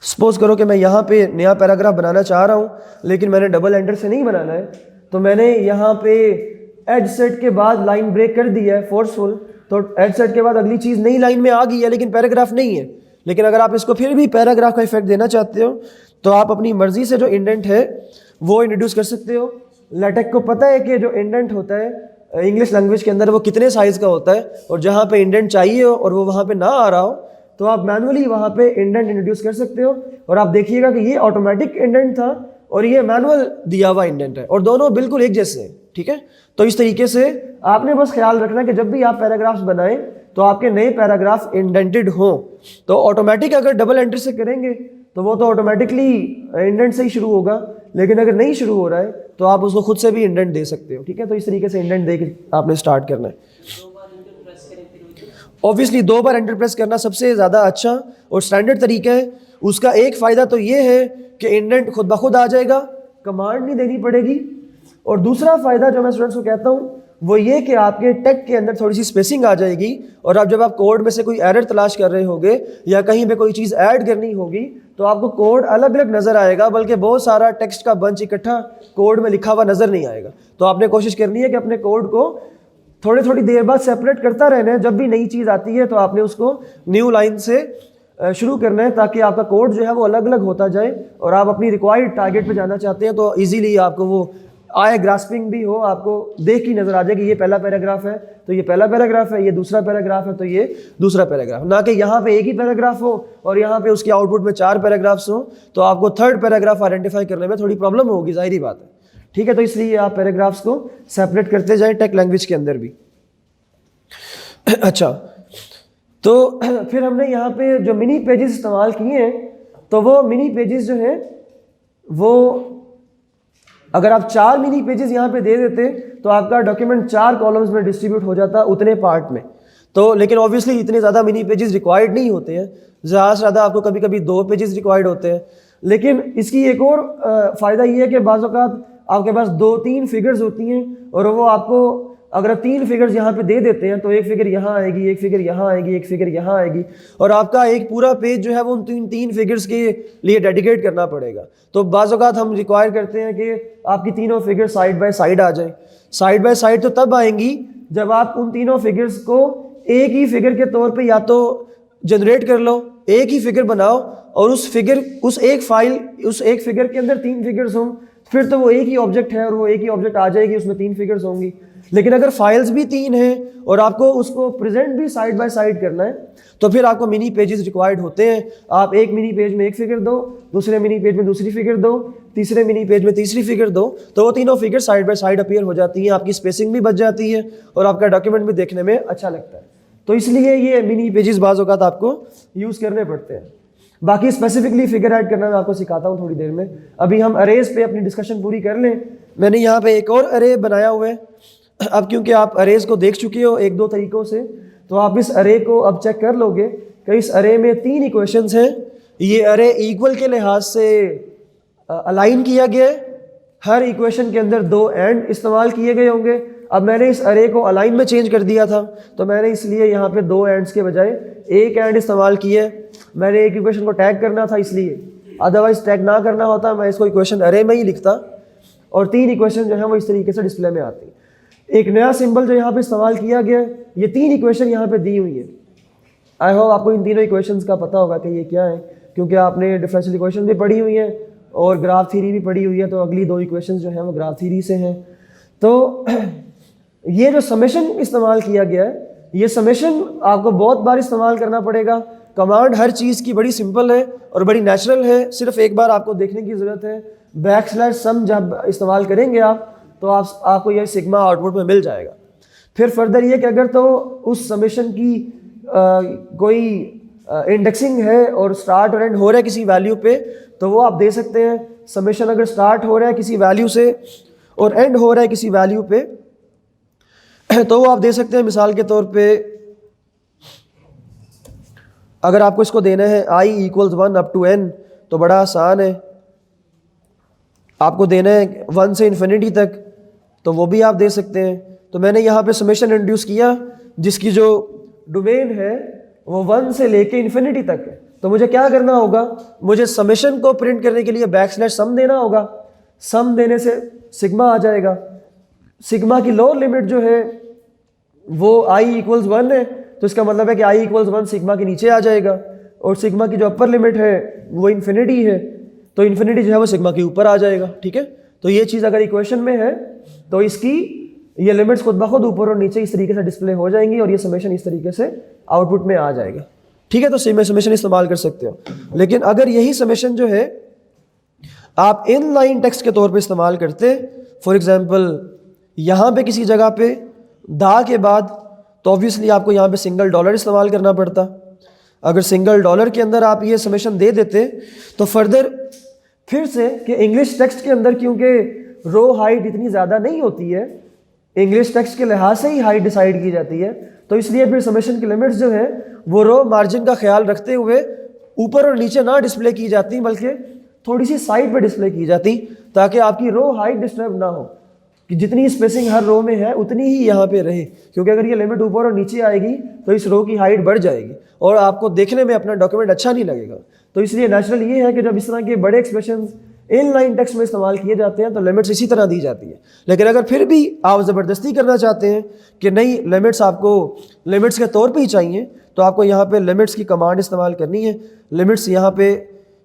सपोज करो कि मैं यहाँ पे नया पैराग्राफ बनाना चाह रहा हूँ लेकिन मैंने डबल एंटर से नहीं बनाना है, तो मैंने यहाँ पे एज सेट के बाद लाइन ब्रेक कर दी है फोर्सफुल, तो एज सेट के बाद अगली चीज़ नई लाइन में आ गई है लेकिन पैराग्राफ नहीं है। लेकिन अगर आप इसको फिर भी पैराग्राफ का इफेक्ट देना चाहते हो तो आप अपनी मर्जी से जो इंडेंट है वो इंट्रोड्यूस कर सकते हो। लेटेक को पता है कि जो इंडेंट होता है इंग्लिश लैंग्वेज के अंदर वो कितने साइज़ का होता है, और जहाँ पे इंडेंट चाहिए हो और वो वहाँ पे ना आ रहा हो तो आप मैनुअली वहाँ पे इंडेंट इंट्रोड्यूस कर सकते हो। और आप देखिएगा कि ये ऑटोमेटिक इंडेंट था और ये मैनुअल दिया हुआ इंडेंट है और दोनों बिल्कुल एक जैसे हैं, ठीक है। तो इस तरीके से आपने बस ख्याल रखना कि जब भी आप पैराग्राफ्स बनाएं तो आपके नए पैराग्राफ इंडेंटेड हों। तो ऑटोमेटिक अगर डबल एंट्री से करेंगे तो वो तो ऑटोमेटिकली इंडेंट से ही शुरू होगा, लेकिन अगर नहीं शुरू हो रहा है तो आप उसको खुद से भी इंडेंट दे सकते हो, ठीक है। तो इस तरीके से इंडेंट दे के आपने स्टार्ट करना है। ऑब्वियसली 2 बार एंटर प्रेस करना सबसे ज़्यादा अच्छा और स्टैंडर्ड तरीका है। उसका एक फ़ायदा तो ये है कि इंडेंट खुद ब खुद आ जाएगा, कमांड नहीं देनी पड़ेगी। और दूसरा फ़ायदा जो मैं स्टूडेंट्स को कहता हूँ वो ये कि आपके टेक के अंदर थोड़ी सी स्पेसिंग आ जाएगी, और अब जब आप कोड में से कोई एरर तलाश कर रहे होगे या कहीं पे कोई चीज़ ऐड करनी होगी तो आपको कोड अलग अलग नज़र आएगा, बल्कि बहुत सारा टेक्स्ट का बंच इकट्ठा कोड में लिखा हुआ नज़र नहीं आएगा। तो आपने कोशिश करनी है कि अपने कोड को थोड़ी देर बाद सेपरेट करता रहना है। जब भी नई चीज़ आती है तो आपने उसको न्यू लाइन से शुरू करना है ताकि आपका कोड जो है वो अलग अलग होता जाए और आप अपनी रिक्वायर्ड टारगेट पे जाना चाहते हैं तो इजीली आपको वो आए, ग्रास्पिंग भी हो, आपको देख की नज़र आ जाए कि ये पहला पैराग्राफ है तो ये पहला पैराग्राफ है, ये दूसरा पैराग्राफ है तो ये दूसरा पैराग्राफ, ना कि यहाँ पे एक ही पैराग्राफ हो और यहाँ पे उसके आउटपुट में 4 पैराग्राफ्स हो तो आपको थर्ड पैराग्राफ आइडेंटिफाई करने में थोड़ी प्रॉब्लम होगी, जाहिर बात है, ठीक है। तो इसलिए आप पैराग्राफ्स को सेपरेट करते जाएं टेक लैंग्वेज के अंदर भी। अच्छा, तो फिर हमने यहाँ पे जो मिनी पेजेस इस्तेमाल किए हैं तो वो मिनी पेजेस जो हैं वो अगर आप 4 मिनी पेजेस यहाँ पे दे देते तो आपका डॉक्यूमेंट 4 कॉलम्स में डिस्ट्रीब्यूट हो जाता उतने पार्ट में। तो लेकिन ऑब्वियसली इतने ज़्यादा मिनी पेजेस रिक्वायर्ड नहीं होते हैं, ज़्यादा से ज़्यादा आपको कभी कभी 2 पेजेस रिक्वायर्ड होते हैं। लेकिन इसकी एक और फ़ायदा ये है कि बाज़ औक़ात आपके पास 2-3 फिगर्स होती हैं और वो आपको अगर आप 3 फिगर्स यहाँ पे दे देते हैं तो एक फिगर यहाँ आएगी, एक फिगर यहाँ आएगी, एक फिगर यहाँ आएगी, और आपका एक पूरा पेज जो है वो उन 3 फिगर्स के लिए डेडिकेट करना पड़ेगा। तो बाज़ औक़ात हम रिक्वायर करते हैं कि आपकी तीनों फिगर साइड बाय साइड आ जाए। साइड बाय साइड तो तब आएंगी जब आप उन तीनों फिगर्स को एक ही फिगर के तौर पे या तो जनरेट कर लो, एक ही फिगर बनाओ और उस एक फिगर के अंदर 3 फिगर्स हों, फिर तो वो एक ही ऑब्जेक्ट है और वो एक ही ऑब्जेक्ट आ जाएगी, उसमें 3 फिगर्स होंगी। लेकिन अगर फाइल्स भी 3 हैं और आपको उसको प्रेजेंट भी साइड बाय साइड करना है तो फिर आपको मिनी पेजेस रिक्वायर्ड होते हैं। आप एक मिनी पेज में एक फिगर दो, दूसरे मिनी पेज में दूसरी फिगर दो, तीसरे मिनी पेज में तीसरी फिगर दो, तो वो तीनों figure side by side appear हो जाती हैं, आपकी स्पेसिंग भी बच जाती है और आपका डॉक्यूमेंट भी देखने में अच्छा लगता है। तो इसलिए ये मिनी पेजेस बाज़ औक़ात आपको यूज़ करने पड़ते हैं। बाकी स्पेसिफिकली फिगर ऐड करना मैं आपको सिखाता हूँ थोड़ी देर में। अभी हम अरेज पे अपनी डिस्कशन पूरी कर लें। मैंने यहाँ पे एक और अरे बनाया हुआ है। अब क्योंकि आप अरेज को देख चुके हो 1-2 तरीक़ों से, तो आप इस अरे को अब चेक कर लोगे कि इस अरे में 3 इक्वेशंस हैं ये अरे इक्वल के लिहाज से अलाइन किया गया है। हर इक्वेशन के अंदर 2 एंड इस्तेमाल किए गए होंगे। अब मैंने इस अरे को अलाइन में चेंज कर दिया था, तो मैंने इसलिए यहाँ पे 2 एंड्स के बजाय 1 एंड इस्तेमाल किया है। मैंने एक इक्वेशन को टैग करना था इसलिए, अदरवाइज टैग ना करना होता मैं इसको इक्वेशन अरे में ही लिखता और 3 इक्वेशन जो है वो इस तरीके से डिस्प्ले में आती। एक नया सिंबल जो यहाँ पे इस्तेमाल किया गया है, ये 3 इक्वेशन यहाँ पे दी हुई है। आई होप आपको इन तीनों इक्वेशंस का पता होगा कि ये क्या है, क्योंकि आपने डिफरेंशियल इक्वेशन भी पढ़ी हुई है और ग्राफ थ्योरी भी पढ़ी हुई है। तो अगली 2 इक्वेशंस जो हैं वो ग्राफ थ्योरी से हैं। तो ये जो समेशन इस्तेमाल किया गया है, ये समेशन आपको बहुत बार इस्तेमाल करना पड़ेगा। कमांड हर चीज़ की बड़ी सिंपल है और बड़ी नेचुरल है, सिर्फ एक बार आपको देखने की ज़रूरत है। बैकस्लैश जब इस्तेमाल करेंगे आप, तो आपको ये सिग्मा आउटपुट में मिल जाएगा। फिर फर्दर ये कि अगर तो उस समेशन की कोई इंडेक्सिंग है और स्टार्ट और एंड हो रहा है किसी वैल्यू पे, तो वो आप दे सकते हैं। समेशन अगर स्टार्ट हो रहा है किसी वैल्यू से और एंड हो रहा है किसी वैल्यू पे, तो वो आप दे सकते हैं। मिसाल के तौर पे अगर आपको इसको देना है i = 1 up to n, तो बड़ा आसान है। आपको देना है 1 से इन्फिनिटी तक, तो वो भी आप दे सकते हैं। तो मैंने यहाँ पे समेशन इंट्रोड्यूस किया जिसकी जो डोमेन है वो 1 से लेके इन्फिनिटी तक है। तो मुझे क्या करना होगा, मुझे समेशन को प्रिंट करने के लिए बैकस्लैश सम देना होगा। सम देने से सिग्मा आ जाएगा। सिग्मा की लोअर लिमिट जो है वो i = 1 है, तो इसका मतलब है कि i = 1 सिग्मा के नीचे आ जाएगा। और सिग्मा की जो अपर लिमिट है वो इन्फिनिटी है, तो इन्फिनिटी जो है वो सिग्मा के ऊपर आ जाएगा। ठीक है, तो ये चीज़ अगर इक्वेशन में है तो इसकी ये लिमिट्स खुद ब खुद ऊपर और नीचे इस तरीके से डिस्प्ले हो जाएंगी और ये समेशन इस तरीके से आउटपुट में आ जाएगा। ठीक है, तो समेशन इस्तेमाल कर सकते हो। लेकिन अगर यही समेशन जो है आप इन लाइन टेक्स्ट के तौर पे इस्तेमाल करते, फॉर एग्जांपल यहाँ पे किसी जगह पे दा के बाद, तो ऑब्वियसली आपको यहाँ पे सिंगल डॉलर इस्तेमाल करना पड़ता। अगर सिंगल डॉलर के अंदर आप ये समेशन दे देते, तो फर्दर फिर से कि इंग्लिश टेक्स्ट के अंदर क्योंकि रो हाइट इतनी ज़्यादा नहीं होती है, इंग्लिश टेक्स्ट के लिहाज से ही हाइट डिसाइड की जाती है, तो इसलिए फिर समेशन की लिमिट्स जो है वो रो मार्जिन का ख्याल रखते हुए ऊपर और नीचे ना डिस्प्ले की जाती, बल्कि थोड़ी सी साइड पे डिस्प्ले की जाती, ताकि आपकी रो हाइट डिस्टर्ब ना हो, कि जितनी स्पेसिंग हर रो में है उतनी ही यहाँ पे रहे। क्योंकि अगर ये लिमिट ऊपर और नीचे आएगी तो इस रो की हाइट बढ़ जाएगी और आपको देखने में अपना डॉक्यूमेंट अच्छा नहीं लगेगा। तो इसलिए नेचुरल ये है कि जब इस तरह के बड़े एक्सप्रेशन इन लाइन टेक्स्ट में इस्तेमाल किए जाते हैं तो लिमिट्स इसी तरह दी जाती है। लेकिन अगर फिर भी आप ज़बरदस्ती करना चाहते हैं कि नहीं, लिमिट्स आपको लिमिट्स के तौर पे ही चाहिए, तो आपको यहाँ पे लिमिट्स की कमांड इस्तेमाल करनी है। लिमिट्स यहाँ पे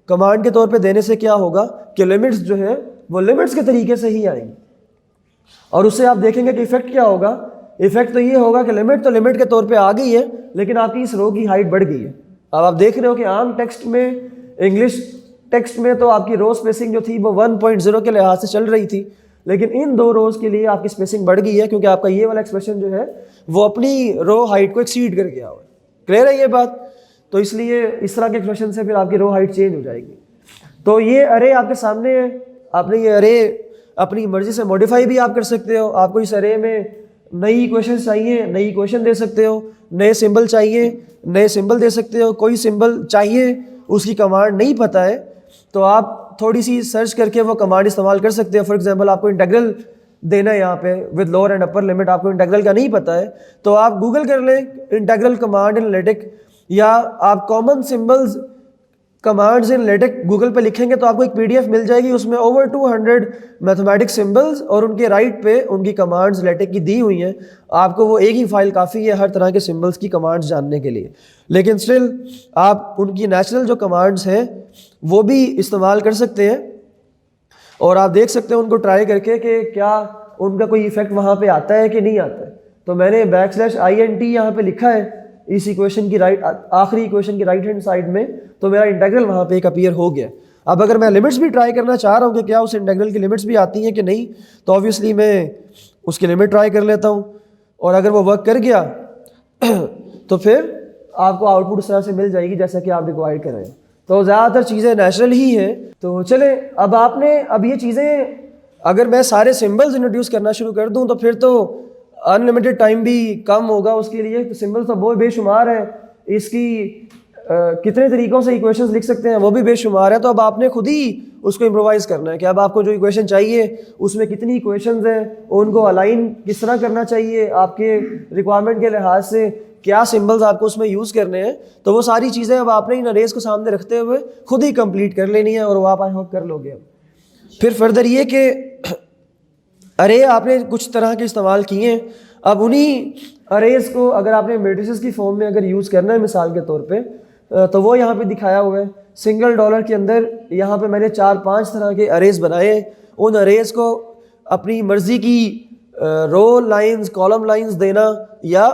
कमांड के तौर पे देने से क्या होगा कि लिमिट्स जो है वो लिमिट्स के तरीके से ही आएंगी और उससे आप देखेंगे कि इफेक्ट क्या होगा। इफेक्ट तो ये होगा कि लिमिट तो लिमिट के तौर पे आ गई है, लेकिन आपकी इस रो की हाइट बढ़ गई है। अब आप देख रहे हो कि आम टेक्स्ट में, इंग्लिश टेक्स्ट में तो आपकी रो स्पेसिंग जो थी वो 1.0 के लिहाज से चल रही थी, लेकिन इन 2 रोज के लिए आपकी स्पेसिंग बढ़ गई है, क्योंकि आपका ये वाला एक्सप्रेशन जो है वो अपनी रो हाइट को एक्सीड कर गया हुआ है। क्लियर है ये बात? तो इसलिए इस तरह के एक्सप्रेशन से फिर आपकी रो हाइट चेंज हो जाएगी। तो ये अरे आपके सामने है, आपने ये अरे अपनी मर्जी से मॉडिफाई भी आप कर सकते हो। आपको इस अरे में नई इक्वेशन चाहिए, नई इक्वेशन दे सकते हो, नए सिंबल चाहिए, नए सिंबल दे सकते हो। कोई सिंबल चाहिए, उसकी कमांड नहीं पता है, तो आप थोड़ी सी सर्च करके वो कमांड इस्तेमाल कर सकते हो। फॉर एग्जांपल आपको इंटीग्रल देना है यहाँ पे with lower and upper limit, आपको इंटीग्रल का नहीं पता है, तो आप गूगल कर लें इंटीग्रल कमांड इन लेटेक, या आप common symbols commands in LaTeX Google पे लिखेंगे तो आपको एक पीडीएफ मिल जाएगी, उसमें ओवर 200 मैथमेटिक्स सिंबल्स और उनके राइट पे उनकी कमांड्स लेटेक की दी हुई हैं। आपको वो एक ही फाइल काफ़ी है हर तरह के सिंबल्स की कमांड्स जानने के लिए। लेकिन स्टिल आप उनकी नेचुरल जो कमांड्स हैं वो भी इस्तेमाल कर सकते हैं और आप देख सकते हैं उनको ट्राई करके कि क्या उनका कोई इफेक्ट वहाँ पे आता है कि नहीं आता है। तो मैंने \int यहाँ पे लिखा है इस इक्वेशन की आखिरी इक्वेशन की राइट हैंड साइड में, तो मेरा इंटीग्रल वहाँ पे एक अपीयर हो गया। अब अगर मैं लिमिट्स भी ट्राई करना चाह रहा हूँ कि क्या उस इंटीग्रल की लिमिट्स भी आती हैं कि नहीं, तो ऑब्वियसली मैं उसकी लिमिट ट्राई कर लेता हूँ और अगर वो वर्क कर गया तो फिर आपको आउटपुट उस तरह से मिल जाएगी जैसा कि आप रिक्वायर्ड कर रहे हैं। तो ज़्यादातर चीज़ें नेचुरल ही हैं। तो चले अब ये चीज़ें अगर मैं सारे सिम्बल्स इंट्रोड्यूस करना शुरू कर दूँ तो फिर तो अनलिमिटेड टाइम भी कम होगा उसके लिए। तो सिंबल्स तो बहुत बेशुमार है, इसकी कितने तरीक़ों से इक्वेशंस लिख सकते हैं वो भी बेशुमार है। तो अब आपने खुद ही उसको इम्प्रोवाइज़ करना है कि अब आपको जो इक्वेशन चाहिए उसमें कितनी इक्वेशंस हैं, उनको अलाइन किस तरह करना चाहिए, आपके रिक्वायरमेंट के लिहाज से क्या सिंबल्स आपको उसमें यूज़ करने हैं। तो वो सारी चीज़ें अब आपने इन अरेज को सामने रखते हुए खुद ही कंप्लीट कर लेनी है और वो आप आई होप कर लोगे। अब फिर फर्दर ये कि अरे आपने कुछ तरह के इस्तेमाल किए हैं, अब उन्हीं अरेज को अगर आपने मैट्रिसेस की फॉर्म में अगर यूज़ करना है मिसाल के तौर पे, तो वो यहाँ पे दिखाया हुआ है। सिंगल डॉलर के अंदर यहाँ पे मैंने 4-5 तरह के अरेज बनाए। उन अरेज को अपनी मर्ज़ी की रो लाइंस, कॉलम लाइंस देना या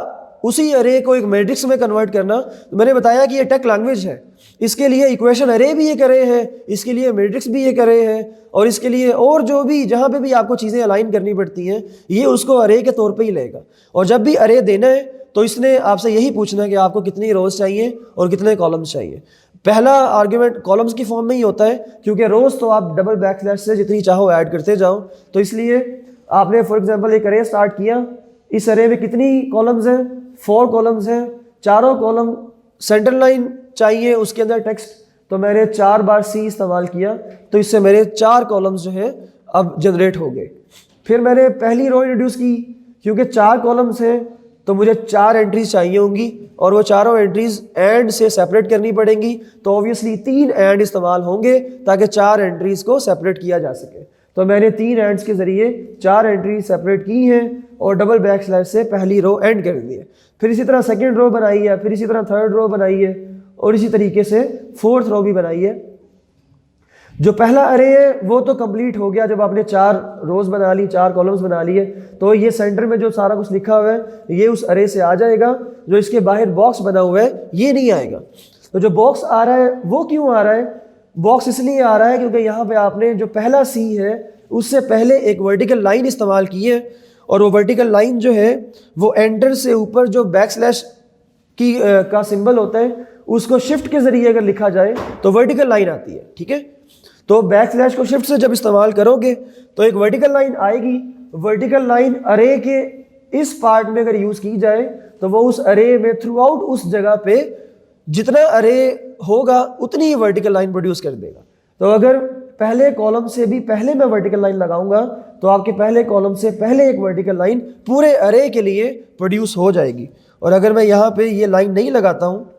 उसी अरे को एक मैट्रिक्स में कन्वर्ट करना। तो मैंने बताया कि ये टेक लैंग्वेज है, इसके लिए इक्वेशन अरे भी ये करे हैं, इसके लिए मैट्रिक्स भी ये करे हैं, और इसके लिए और जो भी जहाँ पे भी आपको चीज़ें अलाइन करनी पड़ती हैं ये उसको अरे के तौर पे ही लेगा। और जब भी अरे देना है तो इसने आपसे यही पूछना है कि आपको कितनी रोज़ चाहिए और कितने कॉलम्स चाहिए। पहला आर्ग्यूमेंट कॉलम्स की फॉर्म में ही होता है, क्योंकि रोज़ तो आप डबल बैकस्लैश से जितनी चाहो ऐड करते जाओ। तो इसलिए आपने फॉर एग्जांपल एक अरे स्टार्ट किया, इस अरे में कितनी कॉलम्स हैं, 4 कॉलम्स हैं, चारों कॉलम सेंटर लाइन चाहिए उसके अंदर टेक्स्ट, तो मैंने 4 बार सी इस्तेमाल किया, तो इससे मेरे 4 कॉलम्स जो हैं अब जनरेट हो गए। फिर मैंने पहली रो इंट्रोड्यूस की, क्योंकि 4 कॉलम्स हैं तो मुझे 4 एंट्रीज चाहिए होंगी और वो चारों एंट्रीज एंड से सेपरेट करनी पड़ेंगी। तो ऑब्वियसली 3 एंड इस्तेमाल होंगे ताकि 4 एंट्रीज को सेपरेट किया जा सके। तो मैंने 3 एंड्स के ज़रिए 4 एंट्री सेपरेट की हैं और डबल बैक स्लैश से पहली रो एंड कर दी है। फिर इसी तरह सेकंड रो बनाई है, फिर इसी तरह थर्ड रो बनाई है और इसी तरीके से फोर्थ रो भी बनाई है। जो पहला अरे है वो तो कंप्लीट हो गया जब आपने 4 रोज बना ली, 4 कॉलम्स बना लिए। तो ये सेंटर में जो सारा कुछ लिखा हुआ है ये उस अरे से आ जाएगा। जो इसके बाहर बॉक्स बना हुआ है ये नहीं आएगा। तो जो बॉक्स आ रहा है वो क्यों आ रहा है? बॉक्स इसलिए आ रहा है क्योंकि यहाँ पे आपने जो पहला सी है उससे पहले एक वर्टिकल लाइन इस्तेमाल की है, और वो वर्टिकल लाइन जो है वो एंटर से ऊपर जो बैक स्लैश की का सिंबल होता है उसको शिफ्ट के ज़रिए अगर लिखा जाए तो वर्टिकल लाइन आती है। ठीक है, तो बैक स्लैश को शिफ्ट से जब इस्तेमाल करोगे तो एक वर्टिकल लाइन आएगी। वर्टिकल लाइन अरे के इस पार्ट में अगर यूज़ की जाए तो वो उस अरे में थ्रू आउट उस जगह पे जितना अरे होगा उतनी ही वर्टिकल लाइन प्रोड्यूस कर देगा। तो अगर पहले कॉलम से भी पहले मैं वर्टिकल लाइन लगाऊंगा तो आपके पहले कॉलम से पहले एक वर्टिकल लाइन पूरे अरे के लिए प्रोड्यूस हो जाएगी। और अगर मैं यहाँ पे ये लाइन नहीं लगाता हूँ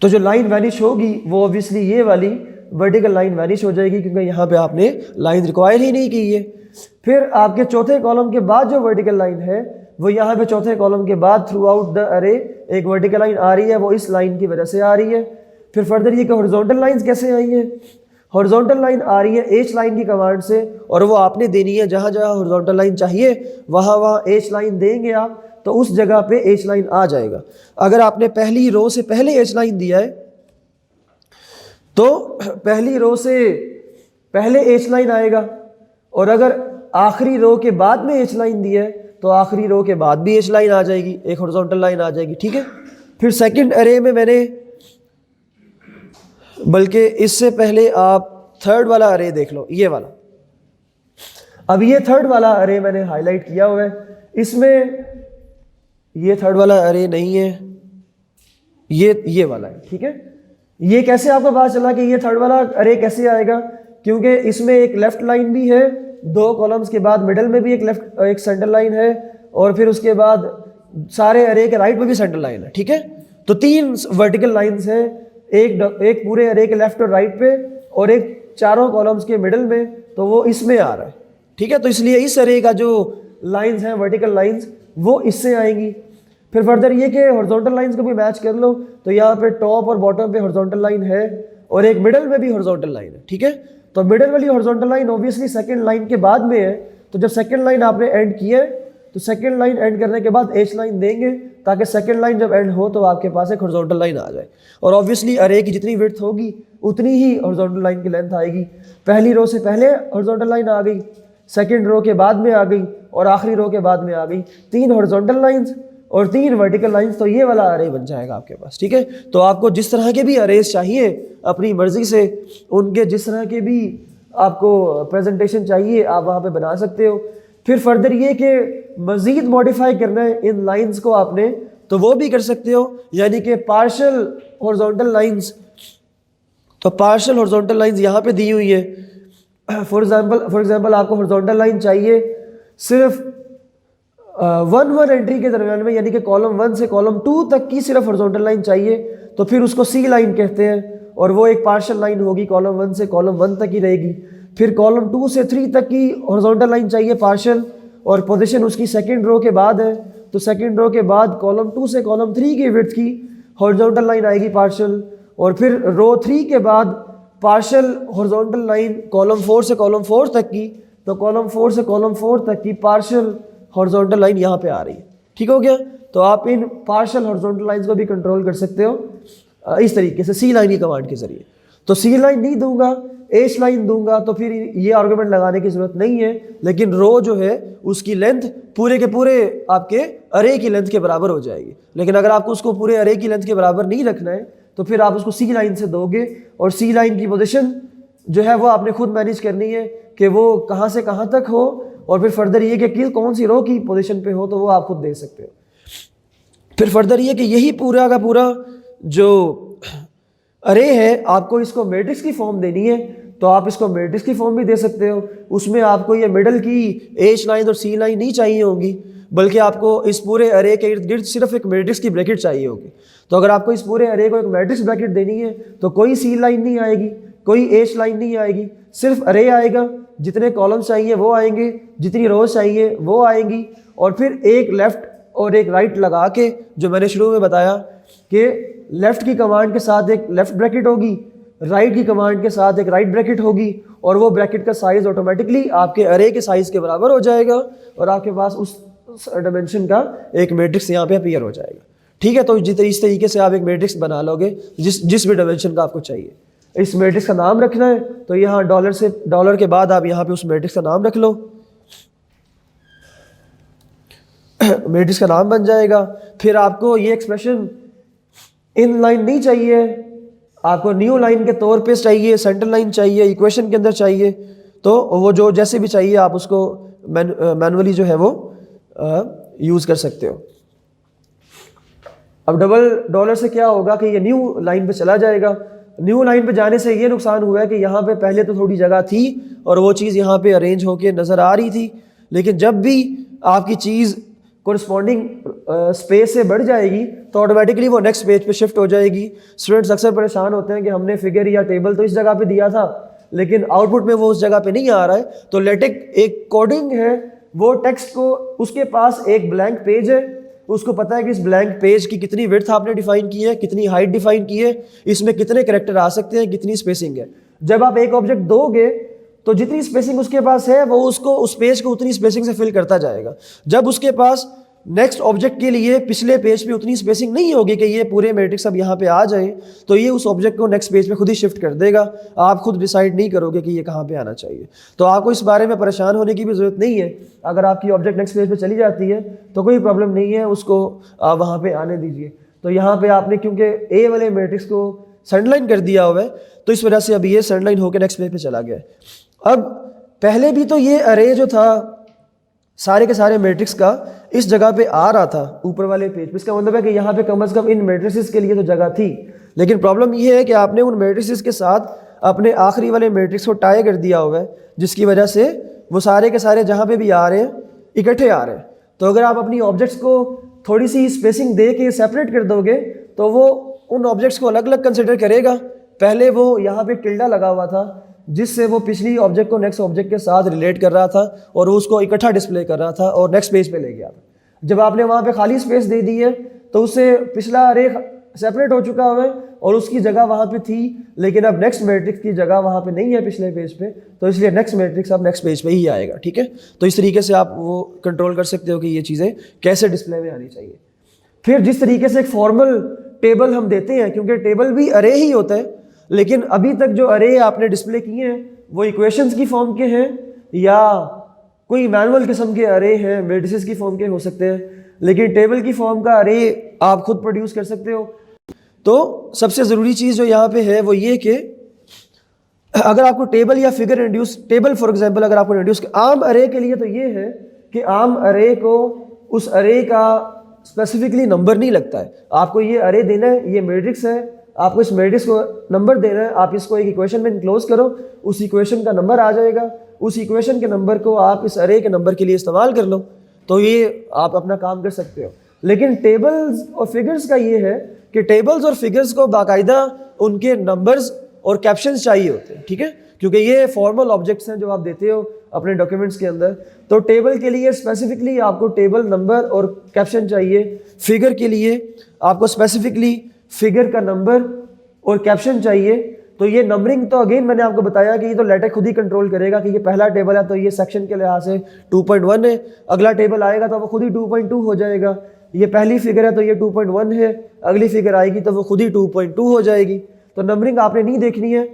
तो जो लाइन वैनिश होगी वो ऑब्वियसली ये वाली वर्टिकल लाइन वैनिश हो जाएगी, क्योंकि यहाँ पे आपने लाइन रिक्वायर ही नहीं की है। फिर आपके चौथे कॉलम के बाद जो वर्टिकल लाइन है वो यहाँ पे चौथे कॉलम के बाद थ्रू आउट द अरे एक वर्टिकल लाइन आ रही है, वो इस लाइन की वजह से आ रही है। फिर फर्दर ये कि हॉरिजॉन्टल लाइंस कैसे आई है? हॉरिजॉन्टल लाइन आ रही है एच लाइन की कमांड से, और वो आपने देनी है जहाँ जहाँ हॉरिजॉन्टल लाइन चाहिए वहाँ एच लाइन देंगे आप, तो उस जगह पे एच लाइन आ जाएगा। अगर आपने पहली रो से पहले एच लाइन दिया है तो पहली रो से पहले एच लाइन आएगा, और अगर आखिरी रो के बाद में एच लाइन दिया है तो आखिरी रो के बाद भी एच लाइन आ जाएगी, एक हॉरिजॉन्टल लाइन आ जाएगी। ठीक है, फिर सेकंड अरे में मैंने, बल्कि इससे पहले आप थर्ड वाला अरे देख लो, ये वाला। अब ये थर्ड वाला अरे मैंने हाईलाइट किया हुआ है, इसमें ये थर्ड वाला अरे नहीं है, ये वाला है। ठीक है, ये कैसे आपको पता चला कि ये थर्ड वाला अरे कैसे आएगा? क्योंकि इसमें एक लेफ्ट लाइन भी है, 2 कॉलम्स के बाद मिडल में भी एक सेंटर लाइन है, और फिर उसके बाद सारे अरे के राइट में भी सेंटर लाइन है। ठीक है, तो 3 वर्टिकल लाइंस हैं, एक पूरे अरे के लेफ्ट और राइट पे और एक चारों कॉलम्स के मिडल में, तो वो इसमें आ रहा है। ठीक है, तो इसलिए इस अरे का जो लाइंस हैं वर्टिकल लाइंस वो इससे आएंगी। फिर फर्दर ये कि हॉरिजॉन्टल लाइंस को भी मैच कर लो, तो यहाँ पे टॉप और बॉटम पे हॉरिजॉन्टल लाइन है और एक मिडल में भी हॉरिजॉन्टल लाइन है। ठीक है, तो मिडल वाली horizontal line obviously second line के बाद में है, तो जब सेकंड लाइन आपने एंड किया है तो सेकंड लाइन एंड करने के बाद एच लाइन देंगे ताकि सेकंड लाइन जब एंड हो तो आपके पास एक हॉरिजॉन्टल लाइन आ जाए। और ऑब्वियसली अरे की जितनी विड्थ होगी उतनी ही हॉरिजॉन्टल लाइन की लेंथ आएगी। पहली रो से पहले हॉरिजॉन्टल लाइन आ गई, सेकंड रो के बाद में आ गई और आखिरी रो के बाद में आ गई। 3 हॉरिजॉन्टल लाइंस और 3 वर्टिकल लाइंस, तो ये वाला अरे बन जाएगा आपके पास। ठीक है, तो आपको जिस तरह के भी अरेज चाहिए अपनी मर्जी से, उनके जिस तरह के भी आपको प्रेजेंटेशन चाहिए आप वहाँ पे बना सकते हो। फिर फर्दर ये कि मज़ीद मॉडिफाई करना है इन लाइंस को आपने, तो वो भी कर सकते हो, यानी कि पार्शियल हॉरिजॉन्टल लाइंस। तो पार्शियल हॉरिजॉन्टल लाइंस यहाँ पे दी हुई है। फॉर एग्जांपल आपको हॉरिजॉन्टल लाइन चाहिए सिर्फ 1 एंट्री के दरम्यान में, यानी कि कॉलम 1 से कॉलम 2 तक की सिर्फ हॉरिजॉन्टल लाइन चाहिए, तो फिर उसको सी लाइन कहते हैं, और वो एक पार्शियल लाइन होगी, कॉलम 1 से कॉलम 1 तक ही रहेगी। फिर कॉलम 2 से 3 तक की हॉरिजॉन्टल लाइन चाहिए पार्शियल, और पोजीशन उसकी सेकंड रो के बाद है, तो सेकंड रो के बाद कॉलम 2 से कॉलम 3 की विड्थ की हॉरिजॉन्टल लाइन आएगी पार्शियल, और फिर रो 3 के बाद पार्शियल हॉरिजॉन्टल लाइन कॉलम 4 से कॉलम 4 तक की, तो कॉलम 4 से कॉलम 4 तक की पार्शियल हॉरिजॉन्टल लाइन यहाँ पे आ रही है। ठीक हो गया? तो आप इन पार्शियल हॉरिजॉन्टल लाइंस को भी कंट्रोल कर सकते हो इस तरीके से, सी लाइन की कमांड के जरिए। तो सी लाइन नहीं दूंगा, एच लाइन दूंगा, तो फिर ये आर्गुमेंट लगाने की जरूरत नहीं है, लेकिन रो जो है उसकी लेंथ पूरे के पूरे आपके अरे की लेंथ के बराबर हो जाएगी। लेकिन अगर आपको उसको पूरे अरे की लेंथ के बराबर नहीं रखना है, तो फिर आप उसको सी लाइन से दोगे, और सी लाइन की पोजीशन जो है वो आपने खुद मैनेज करनी है कि वो कहाँ से कहाँ तक हो, और फिर फर्दर ये कि कौन सी रो की पोजीशन पे हो, तो वो आप खुद दे सकते हो। फिर फर्दर ये कि यही पूरा का पूरा जो अरे है, आपको इसको मैट्रिक्स की फॉर्म देनी है, तो आप इसको मैट्रिक्स की फॉर्म भी दे सकते हो। उसमें आपको ये मिडल की एच लाइन और सी लाइन नहीं चाहिए होगी, बल्कि आपको इस पूरे अरे के इर्द गिर्द सिर्फ एक मैट्रिक्स की ब्रैकेट चाहिए होगी। तो अगर आपको इस पूरे अरे को एक मैट्रिक्स ब्रैकेट देनी है, तो कोई सी लाइन नहीं आएगी, कोई एच लाइन नहीं आएगी, सिर्फ अरे आएगा, जितने कॉलम्स चाहिए वो आएंगे, जितनी रोज चाहिए वो आएंगी, और फिर एक लेफ्ट और एक राइट लगा के, जो मैंने शुरू में बताया कि लेफ्ट की कमांड के साथ एक लेफ्ट ब्रैकेट होगी, राइट की कमांड के साथ एक राइट ब्रैकेट होगी, और वो ब्रैकेट का साइज ऑटोमेटिकली आपके अरे के साइज के बराबर हो जाएगा, और आपके पास उस डायमेंशन का एक मैट्रिक्स यहाँ पे अपीयर हो जाएगा। ठीक है? तो इस तरीके से आप एक मैट्रिक्स बना लोगे जिस भी डायमेंशन का आपको चाहिए। इस मैट्रिक्स का नाम रखना है, तो यहाँ डॉलर के बाद आप यहाँ पे उस मैट्रिक्स का नाम रख लो, मैट्रिक्स का नाम बन जाएगा। फिर आपको ये एक्सप्रेशन इन लाइन नहीं चाहिए, आपको न्यू लाइन के तौर पे चाहिए, सेंटर लाइन चाहिए, इक्वेशन के अंदर चाहिए, तो वो जो जैसे भी चाहिए आप उसको मैनुअली जो है वो यूज़ कर सकते हो। अब डबल डॉलर से क्या होगा कि ये न्यू लाइन पे चला जाएगा। न्यू लाइन पे जाने से ये नुकसान हुआ है कि यहाँ पे पहले तो थोड़ी जगह थी और वो चीज़ यहाँ पे अरेंज होके नज़र आ रही थी, लेकिन जब भी आपकी चीज़ कोरिस्पॉन्डिंग स्पेस से बढ़ जाएगी तो ऑटोमेटिकली वो नेक्स्ट पेज पे शिफ्ट हो जाएगी। स्टूडेंट्स अक्सर परेशान होते हैं कि हमने फिगर या टेबल तो इस जगह पे दिया था, लेकिन आउटपुट में वो उस जगह पे नहीं आ रहा है। तो लेटेक्स एक कोडिंग है, वो टेक्स्ट को, उसके पास एक ब्लैंक पेज है, उसको पता है कि इस ब्लैंक पेज की कितनी विड्थ आपने डिफाइन की है, कितनी हाइट डिफाइन की है, इसमें कितने कैरेक्टर आ सकते हैं, कितनी स्पेसिंग है। जब आप एक ऑब्जेक्ट दोगे तो जितनी स्पेसिंग उसके पास है वो उसको उस पेज को उतनी स्पेसिंग से फिल करता जाएगा। जब उसके पास नेक्स्ट ऑब्जेक्ट के लिए पिछले पेज पे उतनी स्पेसिंग नहीं होगी कि ये पूरे मैट्रिक्स अब यहाँ पे आ जाए, तो ये उस ऑब्जेक्ट को नेक्स्ट पेज पे खुद ही शिफ्ट कर देगा। आप खुद डिसाइड नहीं करोगे कि ये कहाँ पे आना चाहिए। तो आपको इस बारे में परेशान होने की भी ज़रूरत नहीं है। अगर आपकी ऑब्जेक्ट नेक्स्ट पेज पे चली जाती है तो कोई प्रॉब्लम नहीं है, उसको आप वहाँ पे आने दीजिए। तो यहाँ पे आपने क्योंकि ए वाले मैट्रिक्स को सेंडलाइन कर दिया हुआ है, तो इस वजह से अभी ये सेंडलाइन होकर नेक्स्ट पेज पे चला गया है। अब पहले भी तो ये अरे जो था सारे के सारे मैट्रिक्स का इस जगह पे आ रहा था ऊपर वाले पेज पे। इसका मतलब है कि यहाँ पे कम से कम इन मैट्रिसेस के लिए तो जगह थी, लेकिन प्रॉब्लम ये है कि आपने उन मैट्रिसेस के साथ अपने आखिरी वाले मैट्रिक्स को टाई कर दिया हुआ है, जिसकी वजह से वो सारे के सारे जहाँ पे भी आ रहे हैं इकट्ठे आ रहे हैं। तो अगर आप अपनी ऑब्जेक्ट्स को थोड़ी सी स्पेसिंग दे के सेपरेट कर दोगे तो वो उन ऑब्जेक्ट्स को अलग अलग कंसिडर करेगा। पहले वो यहाँ पे टिल्डा लगा हुआ था जिससे वो पिछली ऑब्जेक्ट को नेक्स्ट ऑब्जेक्ट के साथ रिलेट कर रहा था और उसको इकट्ठा डिस्प्ले कर रहा था और नेक्स्ट पेज पे ले गया था। जब आपने वहाँ पे खाली स्पेस दे दी है तो उससे पिछला अरे सेपरेट हो चुका है और उसकी जगह वहाँ पे थी, लेकिन अब नेक्स्ट मैट्रिक्स की जगह वहाँ पे नहीं है पिछले पेज पे, तो इसलिए नेक्स्ट मैट्रिक्स अब नेक्स्ट पेज पे ही आएगा। ठीक है, तो इस तरीके से आप वो कंट्रोल कर सकते हो कि ये चीज़ें कैसे डिस्प्ले में आनी चाहिए। फिर जिस तरीके से एक फॉर्मल टेबल हम देते हैं, क्योंकि टेबल भी अरे ही होता है, लेकिन अभी तक जो अरे आपने डिस्प्ले किए हैं वो इक्वेशंस की फॉर्म के हैं या कोई मैनुअल किस्म के अरे हैं, मैट्रिसेस की फॉर्म के हो सकते हैं, लेकिन टेबल की फॉर्म का अरे आप खुद प्रोड्यूस कर सकते हो। तो सबसे ज़रूरी चीज़ जो यहाँ पे है वो ये कि अगर आपको टेबल या figure induce, table for example अगर आपको इंड्यूस, आम अरे के लिए तो ये है कि आम अरे को उस अरे का स्पेसिफिकली नंबर नहीं लगता है। आपको ये अरे देना है, ये मैट्रिक्स है, आपको इस मैट्रिक्स को नंबर देना है, आप इसको एक इक्वेशन में इनक्लोज करो, उस इक्वेशन का नंबर आ जाएगा, उस इक्वेशन के नंबर को आप इस अरे के नंबर के लिए इस्तेमाल कर लो, तो ये आप अपना काम कर सकते हो। लेकिन टेबल्स और फिगर्स का ये है कि टेबल्स और फिगर्स को बाकायदा उनके नंबर्स और कैप्शंस चाहिए होते हैं, ठीक है, क्योंकि ये फॉर्मल ऑब्जेक्ट्स हैं जो आप देते हो अपने डॉक्यूमेंट्स के अंदर। तो टेबल के लिए स्पेसिफिकली आपको टेबल नंबर और कैप्शन चाहिए, फिगर के लिए आपको स्पेसिफिकली फिगर का नंबर और कैप्शन चाहिए। तो ये नंबरिंग तो अगेन मैंने आपको बताया कि ये तो लेटेक खुद ही कंट्रोल करेगा कि ये पहला टेबल है तो ये सेक्शन के लिहाज से 2.1 है, अगला टेबल आएगा तो वो खुद ही 2.2 हो जाएगा, ये पहली फिगर है तो ये 2.1 है, अगली फिगर आएगी तो वो खुद ही 2.2 हो जाएगी। तो नंबरिंग आपने नहीं देखनी है,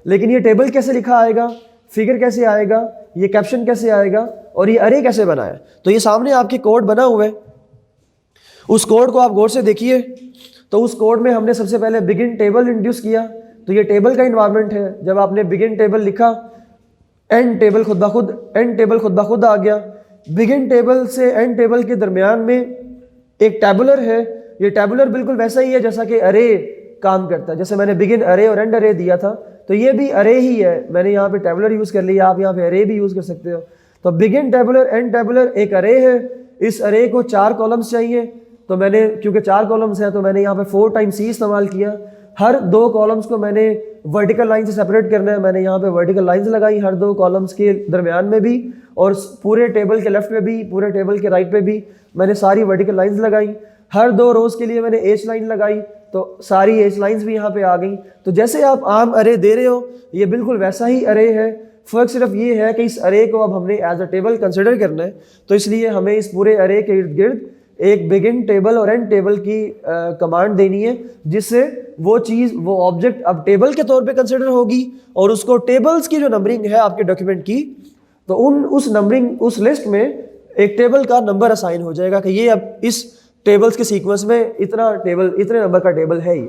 लेकिन ये टेबल कैसे लिखा आएगा, फिगर कैसे आएगा, ये कैप्शन कैसे आएगा और ये अरे कैसे बना है, तो ये सामने आपके कोड बना हुआ है, उस कोड को आप गौर से देखिए। तो उस कोड में हमने सबसे पहले बिगिन टेबल इंट्रोड्यूस किया, तो ये टेबल का इन्वायरमेंट है। जब आपने बिगिन टेबल लिखा, एंड टेबल खुद ब खुद आ गया। बिगिन टेबल से एंड टेबल के दरमियान में एक टैबुलर है, ये टैबुलर बिल्कुल वैसा ही है जैसा कि अरे काम करता है। जैसे मैंने बिगिन अरे और एंड अरे दिया था, तो ये भी अरे ही है, मैंने यहाँ पे टैबुलर यूज़ कर लिया, आप यहाँ पे अरे भी यूज़ कर सकते हो। तो बिगिन टैबुलर एंड टैबुलर एक अरे है, इस अरे को 4 कॉलम्स चाहिए, तो मैंने क्योंकि 4 कॉलम्स हैं तो मैंने यहाँ पे 4 टाइम्स C इस्तेमाल किया। हर 2 कॉलम्स को मैंने वर्टिकल लाइन से सेपरेट करना है, मैंने यहाँ पे वर्टिकल लाइंस लगाई हर 2 कॉलम्स के दरमियान में भी, और पूरे टेबल के लेफ्ट में भी, पूरे टेबल के राइट पे भी मैंने सारी वर्टिकल लाइंस लगाई। हर 2 रोज़ के लिए मैंने H लाइन लगाई, तो सारी H लाइंस भी यहाँ पे आ गई। तो जैसे आप आम अरे दे रहे हो, ये बिल्कुल वैसा ही अरे है, फ़र्क सिर्फ ये है कि इस अरे को अब हमने एज अ टेबल कंसिडर करना है, तो इसलिए हमें इस पूरे अरे के इर्द गिर्द एक बिगिन टेबल और एंड टेबल की कमांड देनी है, जिससे वो चीज़, वो ऑब्जेक्ट अब टेबल के तौर पे कंसिडर होगी, और उसको टेबल्स की जो नंबरिंग है आपके डॉक्यूमेंट की, तो उस नंबरिंग, उस लिस्ट में एक टेबल का नंबर असाइन हो जाएगा कि ये अब इस टेबल्स के सीक्वेंस में इतना टेबल, इतने नंबर का टेबल है ये।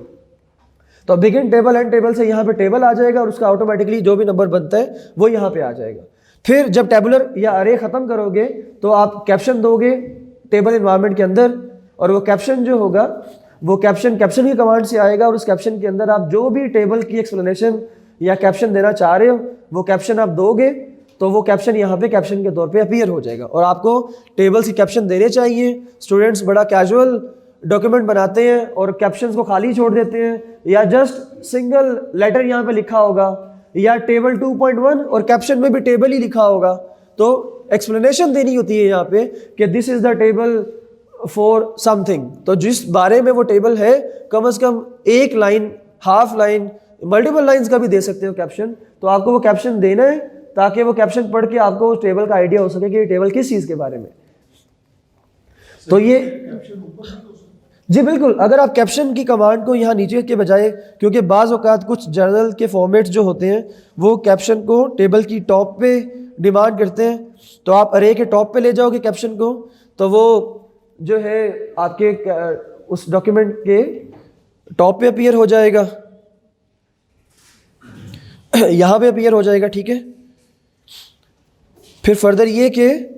तो बिगिन टेबल एंड टेबल से यहाँ पे टेबल आ जाएगा, और उसका ऑटोमेटिकली जो भी नंबर बनता है वो यहाँ पे आ जाएगा। फिर जब टेबुलर या अरे ख़त्म करोगे तो आप कैप्शन दोगे टेबल इन्वायरमेंट के अंदर, और वो कैप्शन जो होगा वो कैप्शन की कमांड से आएगा, और उस कैप्शन के अंदर आप जो भी टेबल की एक्सप्लेनेशन या कैप्शन देना चाह रहे हो वो कैप्शन आप दोगे, तो वो कैप्शन यहाँ पे कैप्शन के तौर पे अपीयर हो जाएगा। और आपको टेबल्स की कैप्शन देने चाहिए। स्टूडेंट्स बड़ा कैजुअल डॉक्यूमेंट बनाते हैं और कैप्शंस को खाली छोड़ देते हैं, या जस्ट सिंगल लेटर यहाँ पे लिखा होगा, या टेबल 2.1 और कैप्शन में भी टेबल ही लिखा होगा। तो एक्सप्लेनेशन देनी होती है यहाँ पे कि this is the table for something, तो जिस बारे में वो टेबल है कम से कम 1 line, half line, multiple lines का भी दे सकते हो कैप्शन। तो आपको वो कैप्शन देना है ताकि वो कैप्शन पढ़ के आपको उस टेबल का आइडिया हो सके कि ये टेबल किस चीज़ के बारे में। तो ये जी बिल्कुल, अगर आप कैप्शन की कमांड को यहाँ नीचे के बजाय, क्योंकि बाज़ औक़ात कुछ जर्नल के फॉर्मेट्स जो होते हैं वो कैप्शन को टेबल की टॉप पे डिमांड करते हैं, तो आप अरे के टॉप पे ले जाओगे कैप्शन को, तो वो जो है आपके उस डॉक्यूमेंट के टॉप पे अपीयर हो जाएगा, यहाँ पे अपीयर हो जाएगा, ठीक है। फिर फर्दर ये कि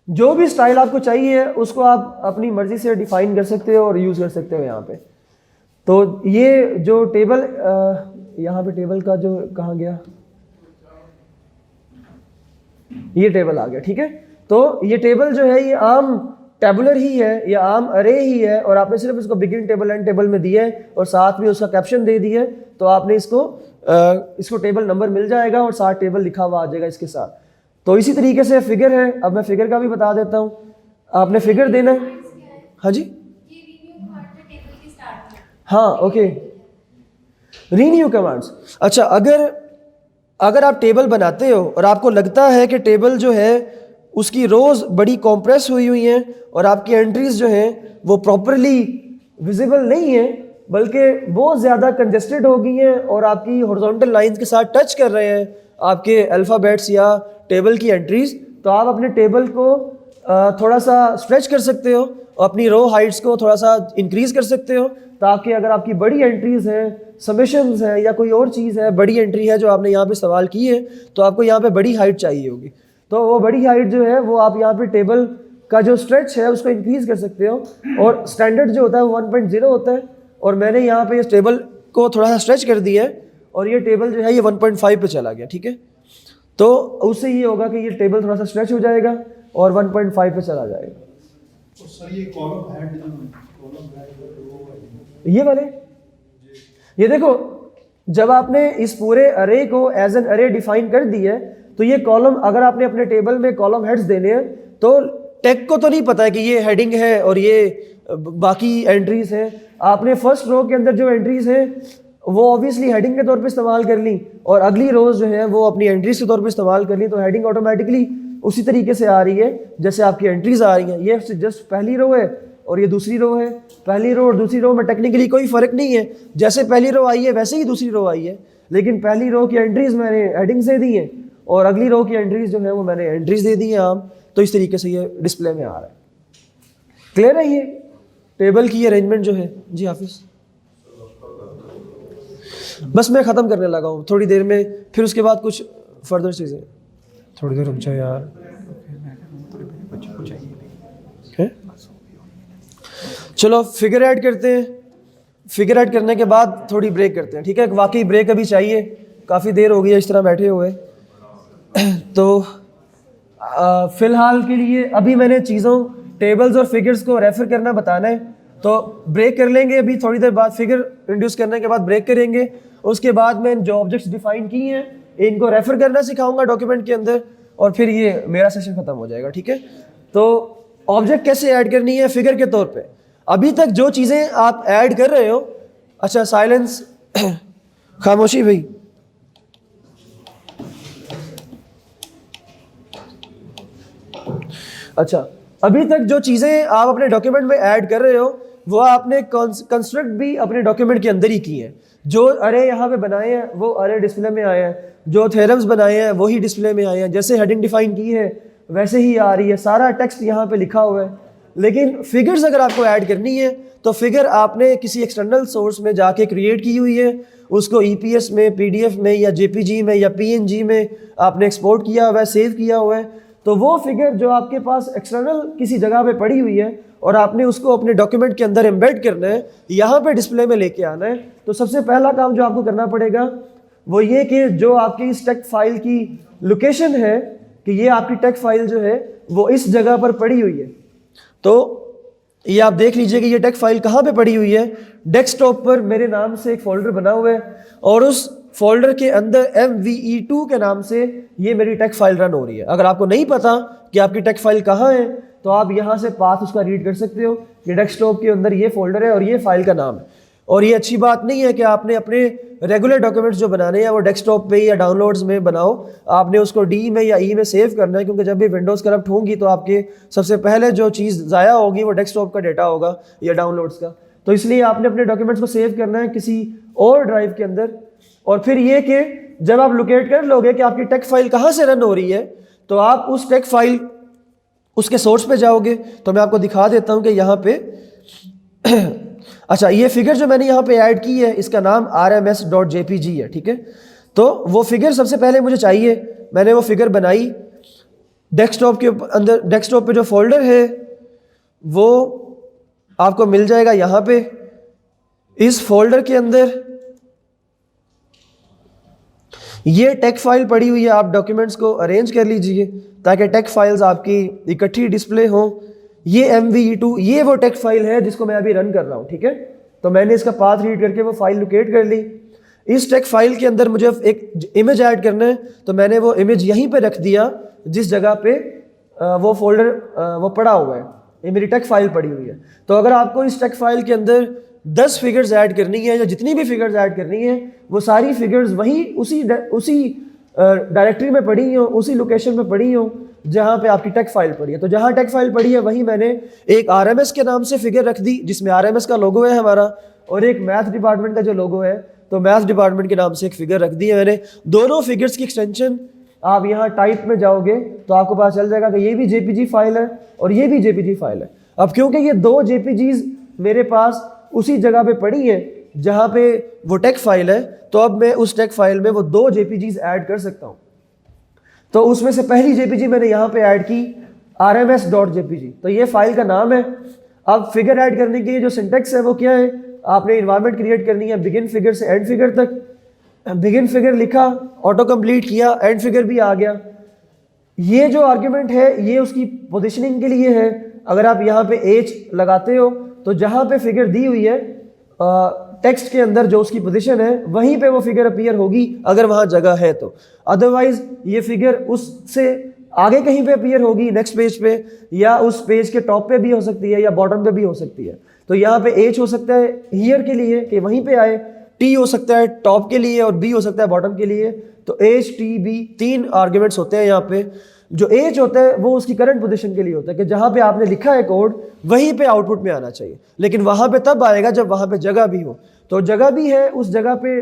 जो भी स्टाइल आपको चाहिए उसको आप अपनी मर्ज़ी से डिफ़ाइन कर सकते हो और यूज़ कर सकते हो यहाँ पे। तो ये जो टेबल, यहाँ पे टेबल का जो कहाँ गया, ये टेबल आ गया, ठीक है। तो ये टेबल जो है ये आम टेबुलर ही है, या आम अरे ही है, और आपने सिर्फ इसको बिगिन टेबल एंड टेबल में दिया है और साथ में उसका कैप्शन दे दिया है, तो आपने इसको टेबल नंबर मिल जाएगा और साथ टेबल लिखा हुआ आ जाएगा इसके साथ। तो इसी तरीके से फिगर है, अब मैं फिगर का भी बता देता हूँ। आपने फिगर देना है, हाँ जी, हाँ ओके, रीन्यू कमांड्स। अच्छा, अगर आप टेबल बनाते हो और आपको लगता है कि टेबल जो है उसकी रोज़ बड़ी कॉम्प्रेस हुई हैं और आपकी एंट्रीज जो हैं वो प्रॉपरली विजिबल नहीं है, बल्कि बहुत ज़्यादा कंजेस्टेड हो गई हैं और आपकी हॉरिजॉन्टल लाइंस के साथ टच कर रहे हैं आपके अल्फ़ाबेट्स या टेबल की एंट्रीज, तो आप अपने टेबल को थोड़ा सा स्ट्रेच कर सकते हो, अपनी रो हाइट्स को थोड़ा सा इंक्रीज़ कर सकते हो, ताकि अगर आपकी बड़ी एंट्रीज़ हैं, सबमिशंस हैं या कोई और चीज़ है, बड़ी एंट्री है जो आपने यहाँ पे सवाल की है, तो आपको यहाँ पे बड़ी हाइट चाहिए होगी। तो वो बड़ी हाइट जो है वो आप यहाँ पे टेबल का जो स्ट्रेच है उसको इंक्रीज कर सकते हो, और स्टैंडर्ड जो होता है वो 1.0 होता है, और मैंने यहाँ पे इस टेबल को थोड़ा सा स्ट्रेच कर दिया है और ये टेबल जो है ये 1.5 पे चला गया, ठीक है। तो उससे ये होगा कि ये टेबल थोड़ा सा स्ट्रेच हो जाएगा और 1.5 पे चला जाएगा। तो सर ये कॉलम हेड जो ये वाले, ये देखो जब आपने इस पूरे अरे को एज एन अरे डिफाइन कर दी है, तो ये कॉलम अगर आपने अपने टेबल में कॉलम हेड्स देने हैं तो टेक को तो नहीं पता है कि ये हेडिंग है और ये बाकी एंट्रीज हैं। आपने फर्स्ट रो के अंदर जो एंट्रीज हैं वो ऑब्वियसली हेडिंग के तौर पे इस्तेमाल कर ली, और अगली रोज जो है वो अपनी एंट्रीज के तौर पे इस्तेमाल कर ली, तो हेडिंग ऑटोमेटिकली उसी तरीके से आ रही है जैसे आपकी एंट्रीज आ रही हैं। ये जस्ट पहली रो है और ये दूसरी रो है। पहली रो और दूसरी रो में टेक्निकली कोई फ़र्क नहीं है, जैसे पहली रो आई है वैसे ही दूसरी रो आई है, लेकिन पहली रो की एंट्रीज मैंने हेडिंग्स दे दी हैं और अगली रो की एंट्रीज जो है वो मैंने एंट्रीज दे दी हैं आम। तो इस तरीके से ये डिस्प्ले में आ रहा है। क्लियर है ये टेबल की अरेंजमेंट जो है? जी हाफिज़, बस मैं ख़त्म करने लगा हूँ थोड़ी देर में, फिर उसके बाद कुछ फर्दर चीज़ें। थोड़ी देर रुक जाओ यार, है? चलो फिगर ऐड करते हैं, फिगर ऐड करने के बाद थोड़ी ब्रेक करते हैं, ठीक है? वाकई ब्रेक अभी चाहिए, काफ़ी देर हो गई है इस तरह बैठे हुए। तो फ़िलहाल के लिए अभी मैंने चीज़ों टेबल्स और फिगर्स को रेफ़र करना बताना है, तो ब्रेक कर लेंगे अभी थोड़ी देर बाद, फिगर इंट्रोड्यूस करने के बाद ब्रेक करेंगे। उसके बाद मैं जो ऑब्जेक्ट्स डिफाइन किए हैं इनको रेफ़र करना सिखाऊंगा डॉक्यूमेंट के अंदर, और फिर ये मेरा सेशन ख़त्म हो जाएगा, ठीक है? तो ऑब्जेक्ट कैसे ऐड करनी है फिगर के तौर पे, अभी तक जो चीज़ें आप ऐड कर रहे हो। अच्छा साइलेंस, खामोशी भाई। अच्छा, अभी तक जो चीज़ें आप अपने डॉक्यूमेंट में ऐड कर रहे हो वो आपने कंस्ट्रक्ट भी अपने डॉक्यूमेंट के अंदर ही की है। जो अरे यहाँ पे बनाए हैं वो अरे डिस्प्ले में आए हैं, जो थ्योरम्स बनाए हैं वही डिस्प्ले में आए हैं, जैसे हेडिंग डिफाइन की है वैसे ही आ रही है, सारा टेक्स्ट यहाँ पे लिखा हुआ है। लेकिन फिगर्स अगर आपको ऐड करनी है तो फिगर आपने किसी एक्सटर्नल सोर्स में जाके क्रिएट की हुई है, उसको EPS में, PDF में या JPG में या PNG में आपने एक्सपोर्ट किया हुआ है, सेव किया हुआ है। तो वो फिगर जो आपके पास एक्सटर्नल किसी जगह पे पड़ी हुई है और आपने उसको अपने डॉक्यूमेंट के अंदर एम्बेड करना है, यहाँ पे डिस्प्ले में लेके आना है। तो सबसे पहला काम जो आपको करना पड़ेगा वो ये कि जो आपकी इस टेक्स्ट फाइल की लोकेशन है कि ये आपकी टेक्स्ट फाइल जो है वो इस जगह पर पड़ी हुई है। तो ये आप देख लीजिए कि ये टेक्स्ट फाइल कहाँ पे पड़ी हुई है। डेस्कटॉप पर मेरे नाम से एक फोल्डर बना हुआ है और उस फोल्डर के अंदर MVE2 के नाम से ये मेरी टेक्स्ट फाइल रन हो रही है। अगर आपको नहीं पता कि आपकी टेक्स्ट फाइल कहाँ है तो आप यहाँ से पाथ उसका रीड कर सकते हो कि डेस्कटॉप के अंदर ये फोल्डर है और ये फाइल का नाम है। और ये अच्छी बात नहीं है कि आपने अपने रेगुलर डॉक्यूमेंट्स जो बनाने हैं वो डेस्कटॉप पे या डाउनलोड्स में बनाओ, आपने उसको D में या E में सेव करना है, क्योंकि जब भी विंडोज़ करप्ट होंगी तो आपके सबसे पहले जो चीज़ ज़ाया होगी वो डेस्कटॉप का डेटा होगा या डाउनलोड्स का। तो इसलिए आपने अपने डॉक्यूमेंट्स को सेव करना है किसी और ड्राइव के अंदर। और फिर ये कि जब आप लोकेट कर लोगे कि आपकी टेक्स्ट फाइल कहाँ से रन हो रही है तो आप उस टेक्स्ट फाइल उसके सोर्स पे जाओगे। तो मैं आपको दिखा देता हूँ कि यहाँ पे अच्छा, ये फिगर जो मैंने यहाँ पे ऐड की है इसका नाम rms.jpg है, ठीक है? तो वो फिगर सबसे पहले मुझे चाहिए, मैंने वो फिगर बनाई। डेस्कटॉप के अंदर, डेस्कटॉप पे जो फोल्डर है वो आपको मिल जाएगा यहाँ पे। इस फोल्डर के अंदर ये टेक्स्ट फाइल पड़ी हुई है, आप डॉक्यूमेंट्स को अरेंज कर लीजिए ताकि टेक्स्ट फाइल्स आपकी इकट्ठी डिस्प्ले हों। ये MVE2 ये वो टेक्स्ट फाइल है जिसको मैं अभी रन कर रहा हूँ, ठीक है? तो मैंने इसका पाथ रीड करके वो फाइल लोकेट कर ली। इस टेक्स्ट फाइल के अंदर मुझे एक इमेज ऐड करना है, तो मैंने वो इमेज यहीं पे रख दिया जिस जगह पे वो फोल्डर वो पड़ा हुआ है, ये मेरी टेक्स्ट फाइल पड़ी हुई है। तो अगर आपको इस टेक्स्ट फाइल के अंदर 10 फिगर्स ऐड करनी है या जितनी भी फिगर्स ऐड करनी है वो सारी फिगर्स वहीं उसी डायरेक्टरी में पड़ी हो, उसी लोकेशन में पड़ी हो जहाँ पे आपकी टेक्स्ट फाइल पड़ी है। तो जहाँ टेक्स्ट फाइल पड़ी है वहीं मैंने एक RMS के नाम से फिगर रख दी जिसमें RMS का लोगो है हमारा, और एक मैथ डिपार्टमेंट का जो लोगो है तो मैथ डिपार्टमेंट के नाम से एक फिगर रख दी है मैंने। दोनों फिगर्स की एक्सटेंशन आप यहाँ टाइप में जाओगे तो आपको पता चल जाएगा कि ये भी JPG फाइल है और ये भी JPG फाइल है। अब क्योंकि ये दो JPGs मेरे पास उसी जगह पे पड़ी है जहाँ पे वो टेक्स्ट फाइल है, तो अब मैं उस टेक्स्ट फाइल में वो दो JPGs ऐड कर सकता हूँ। तो उसमें से पहली JPG मैंने यहाँ पे ऐड की rms.jpg, तो ये फाइल का नाम है। अब फिगर ऐड करने के लिए जो सिंटेक्स है वो क्या है, आपने इन्वायरमेंट क्रिएट करनी है बिगिन फिगर से एंड फिगर तक। बिगिन फिगर लिखा, ऑटो कंप्लीट किया, एंड फिगर भी आ गया। ये जो आर्ग्यूमेंट है ये उसकी पोजिशनिंग के लिए है। अगर आप यहाँ पे एज लगाते हो तो जहाँ पे फिगर दी हुई है टेक्स्ट के अंदर जो उसकी पोजीशन है वहीं पे वो फिगर अपीयर होगी अगर वहाँ जगह है तो। अदरवाइज ये फिगर उससे आगे कहीं पे अपीयर होगी नेक्स्ट पेज पे, या उस पेज के टॉप पे भी हो सकती है या बॉटम पे भी हो सकती है। तो यहाँ पे एच हो सकता है हियर के लिए कि वहीं पे आए, टी हो सकता है टॉप के लिए और बी हो सकता है बॉटम के लिए। तो एच टी बी 3 आर्ग्यूमेंट्स होते हैं यहाँ पे। जो एच होता है वो उसकी करंट पोजीशन के लिए होता है कि जहाँ पे आपने लिखा है कोड वहीं पे आउटपुट में आना चाहिए, लेकिन वहाँ पे तब आएगा जब वहाँ पे जगह भी हो। तो जगह भी है उस जगह पे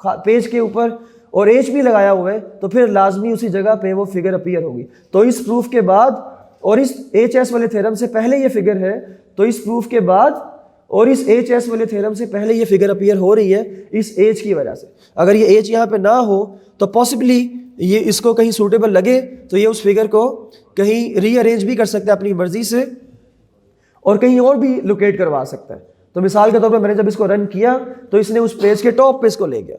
पेज के ऊपर और एच भी लगाया हुआ है तो फिर लाजमी उसी जगह पे वो फिगर अपीयर होगी। तो इस प्रूफ के बाद और इस एच एस वाले थ्योरम से पहले ये फिगर है, तो इस प्रूफ के बाद और इस एच एस वाले थ्योरम से पहले ये फिगर अपीयर हो रही है इस एज की वजह से। अगर ये एज यहाँ पे ना हो तो पॉसिबली ये इसको कहीं सूटेबल लगे तो ये उस फिगर को कहीं रीअरेंज भी कर सकता है अपनी मर्जी से और कहीं और भी लोकेट करवा सकता है। तो मिसाल के तौर पर मैंने जब इसको रन किया तो इसने उस पेज के टॉप पे इसको ले गया,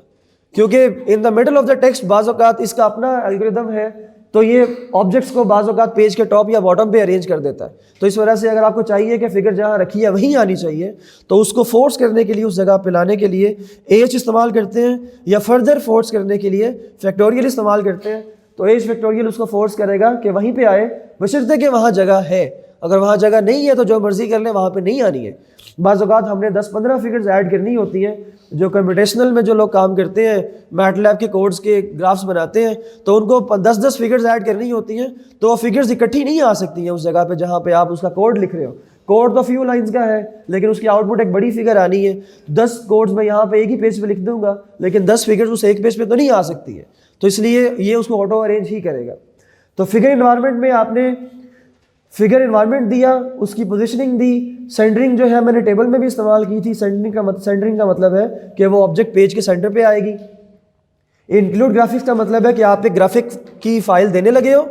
क्योंकि in the middle of the text बाज़ औक़ात इसका अपना एल्गोरिदम है, तो ये ऑब्जेक्ट्स को बाज़ औक़ात पेज के टॉप या बॉटम पे अरेंज कर देता है। तो इस वजह से अगर आपको चाहिए कि फिगर जहाँ रखी है वहीं आनी चाहिए तो उसको फोर्स करने के लिए, उस जगह पे लाने के लिए एच इस्तेमाल करते हैं, या फर्दर फोर्स करने के लिए फैक्टोरियल इस्तेमाल करते हैं। तो एच फैक्टोरियल उसको फोर्स करेगा कि वहीं पे आए, बशर्ते कि वहाँ जगह है। अगर वहाँ जगह नहीं है तो जो मर्जी कर लें, वहाँ पे नहीं आनी है। बाज़ औक़ात हमने 10-15 फिगर्स ऐड करनी होती हैं। जो कंप्यूटेशनल में जो लोग काम करते हैं, मैटलैब के कोड्स के ग्राफ्स बनाते हैं, तो उनको 10-10 फिगर्स ऐड करनी होती हैं, तो वो फिगर्स इकट्ठी नहीं आ सकती हैं उस जगह पे जहाँ पे आप उसका कोड लिख रहे हो। कोड तो फ्यू लाइंस का है लेकिन उसकी आउटपुट एक बड़ी फिगर आनी है। 10 कोड्स मैं यहाँ पे एक ही पेज पे लिख दूंगा लेकिन 10 फिगर्स उस एक पेज पे तो नहीं आ सकती है, तो इसलिए ये उसको ऑटो अरेंज ही करेगा। तो फिगर इन्वायरमेंट में आपने फिगर इन्वायरमेंट दिया, उसकी पोजीशनिंग दी। सेंटरिंग जो है मैंने टेबल में भी इस्तेमाल की थी। सेंटरिंग का मतलब है कि वो ऑब्जेक्ट पेज के सेंटर पे आएगी। इंक्लूड ग्राफिक्स का मतलब है कि आप एक ग्राफिक की फाइल देने लगे हो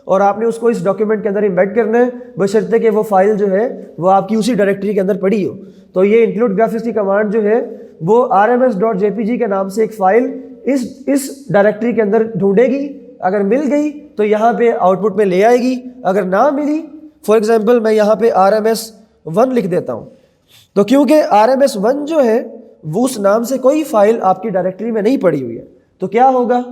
और आपने उसको इस डॉक्यूमेंट के अंदर इम्बेड करना है, बशर्ते कि वो फाइल जो है वो आपकी उसी डायरेक्टरी के अंदर पड़ी हो। तो ये इंक्लूड ग्राफिक्स की कमांड जो है वो rms.jpg के नाम से एक फाइल इस डायरेक्टरी के अंदर ढूंढेगी। अगर मिल गई तो यहाँ पे आउटपुट में ले आएगी, अगर ना मिली, फॉर एग्जांपल मैं यहाँ पे rms1 लिख देता हूँ, तो क्योंकि rms1 जो है वो उस नाम से कोई फाइल आपकी डायरेक्टरी में नहीं पड़ी हुई है, तो क्या होगा,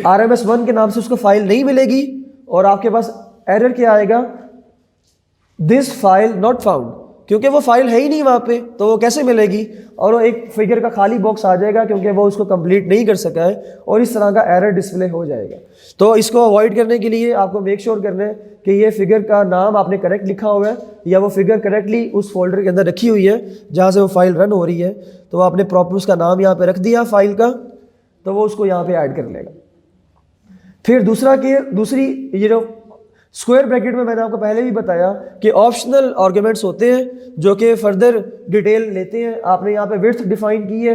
rms1 के नाम से उसको फाइल नहीं मिलेगी और आपके पास एरर क्या आएगा, दिस फाइल नॉट फाउंड, क्योंकि वो फाइल है ही नहीं वहाँ पे, तो वो कैसे मिलेगी। और वो एक फिगर का खाली बॉक्स आ जाएगा क्योंकि वो उसको कंप्लीट नहीं कर सका है और इस तरह का एरर डिस्प्ले हो जाएगा। तो इसको अवॉइड करने के लिए आपको मेक श्योर करना है कि ये फिगर का नाम आपने करेक्ट लिखा हुआ है या वो फिगर करेक्टली उस फोल्डर के अंदर रखी हुई है जहाँ से वो फाइल रन हो रही है। तो आपने प्रॉपर उसका नाम यहाँ पर रख दिया फाइल का, तो वो उसको यहाँ पर ऐड कर लेगा। फिर दूसरी ये जो स्क्वायर ब्रैकेट में मैंने आपको पहले भी बताया कि ऑप्शनल आर्गुमेंट्स होते हैं जो कि फर्दर डिटेल लेते हैं। आपने यहाँ पे विड्थ डिफाइन की है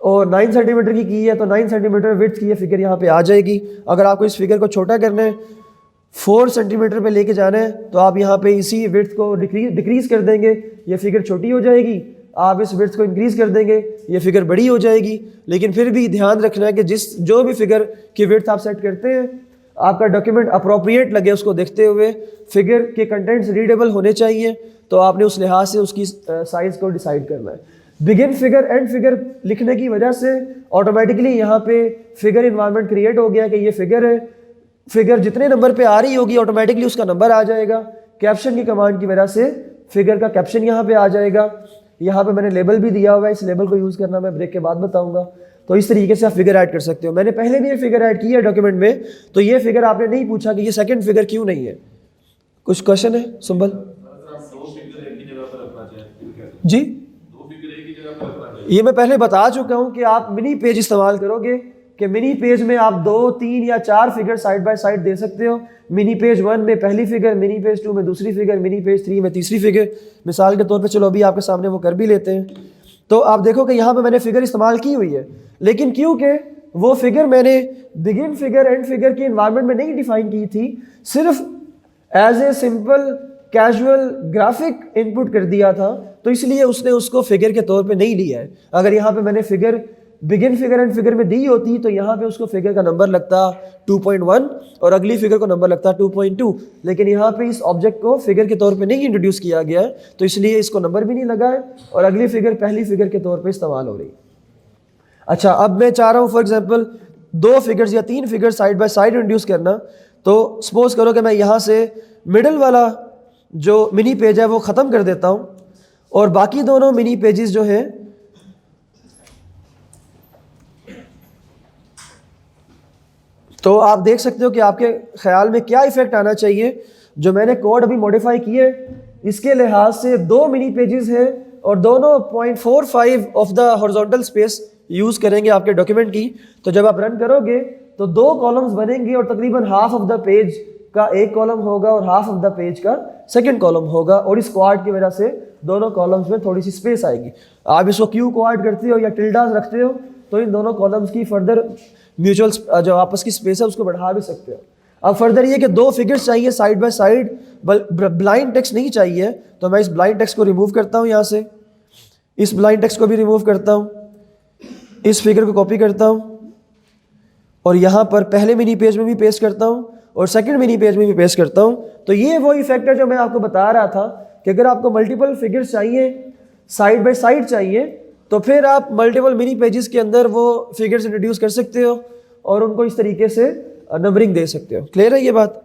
और 9 सेंटीमीटर की है, तो 9 सेंटीमीटर विड्थ की ये फिगर यहाँ पे आ जाएगी। अगर आपको इस फिगर को छोटा करना है, 4 सेंटीमीटर पे लेके जाना है, तो आप यहाँ पे इसी विड्थ को डिक्रीज कर देंगे, ये फिगर छोटी हो जाएगी। आप इस विड्थ को इंक्रीज कर देंगे, ये फिगर बड़ी हो जाएगी। लेकिन फिर भी ध्यान रखना है कि जो भी फिगर की विड्थ आप सेट करते हैं, आपका डॉक्यूमेंट अप्रोप्रिएट लगे उसको देखते हुए, फिगर के कंटेंट्स रीडेबल होने चाहिए, तो आपने उस लिहाज से उसकी साइज़ को डिसाइड करना है। बिगिन फिगर एंड फिगर लिखने की वजह से ऑटोमेटिकली यहाँ पे फिगर इन्वायरमेंट क्रिएट हो गया कि ये फिगर है, फिगर जितने नंबर पे आ रही होगी ऑटोमेटिकली उसका नंबर आ जाएगा। कैप्शन की कमांड की वजह से फिगर का कैप्शन यहाँ पे आ जाएगा। यहाँ पे मैंने लेबल भी दिया हुआ है, इस लेबल को यूज़ करना मैं ब्रेक के बाद बताऊँगा। तो इस तरीके से आप फिगर ऐड कर सकते हो। मैंने पहले भी ये फिगर ऐड की है डॉक्यूमेंट में, तो ये फिगर आपने नहीं पूछा कि ये सेकंड फिगर क्यों नहीं है। कुछ क्वेश्चन है सुंबल जी? ये मैं पहले बता चुका हूँ कि आप मिनी पेज इस्तेमाल करोगे कि मिनी पेज में आप 2, 3 या 4 फिगर साइड बाय साइड दे सकते हो। मिनी पेज 1 में पहली फिगर, मिनी पेज 2 में दूसरी फिगर, मिनी पेज 3 में तीसरी फिगर। मिसाल के तौर पे चलो अभी आपके सामने वो कर भी लेते हैं। तो आप देखो कि यहाँ पे मैंने फिगर इस्तेमाल की हुई है, लेकिन क्योंकि वो फिगर मैंने बिगिन फिगर एंड फिगर की एनवायरनमेंट में नहीं डिफाइन की थी, सिर्फ as a simple casual graphic input कर दिया था, तो इसलिए उसने उसको फिगर के तौर पे नहीं लिया है। अगर यहाँ पे मैंने figure begin figure and figure में दी होती तो यहाँ पे उसको फिगर का नंबर लगता 2.1 और अगली फिगर को नंबर लगता 2.2, लेकिन यहाँ पे इस ऑब्जेक्ट को फिगर के तौर पे नहीं इंट्रोड्यूस किया गया है, तो इसलिए इसको नंबर भी नहीं लगा है और अगली फिगर पहली फिगर के तौर पे इस्तेमाल हो रही है। अच्छा, अब मैं चाह रहा हूँ फॉर एग्जाम्पल 2 फिगर्स या 3 figures side by side introduce करना, तो सपोज करो कि मैं यहाँ से मिडिल वाला जो मिनी पेज है वो ख़त्म कर देता हूँ और बाकी दोनों मिनी पेजेस जो है तो आप देख सकते हो कि आपके ख्याल में क्या इफेक्ट आना चाहिए। जो मैंने कोड अभी मॉडिफाई किए इसके लिहाज से 2 मिनी पेजेस है और दोनों 0.45 of the horizontal space use करेंगे आपके डॉक्यूमेंट की। तो जब आप रन करोगे तो 2 कॉलम्स बनेंगे और तकरीबन हाफ ऑफ द पेज का एक कॉलम होगा और हाफ ऑफ द पेज का सेकंड कॉलम होगा, और इस क्वाड की वजह से दोनों कॉलम्स में थोड़ी सी स्पेस आएगी। आप इसको क्यू क्वाड करते हो या टिल्डास रखते हो तो इन दोनों कॉलम्स की फर्दर म्यूचुअल जो आपस की स्पेस है उसको बढ़ा भी सकते हो। अब फर्दर ये कि 2 फिगर्स चाहिए side by side, blind text नहीं चाहिए, तो मैं इस ब्लाइंड टेक्स्ट को रिमूव करता हूँ यहाँ से, इस ब्लाइंड टेक्स्ट को भी रिमूव करता हूँ, इस फिगर को कॉपी करता हूँ और यहाँ पर पहले मिनी पेज में भी पेस्ट करता हूँ और सेकंड मिनी पेज में भी पेस्ट करता हूँ। तो ये वो इफेक्ट है जो मैं आपको बता रहा था कि अगर आपको मल्टीपल फिगर्स चाहिए, साइड बाय साइड चाहिए, तो फिर आप मल्टीपल मिनी पेजेस के अंदर वो फिगर्स इंट्रोड्यूस कर सकते हो और उनको इस तरीके से नंबरिंग दे सकते हो। क्लियर है ये बात?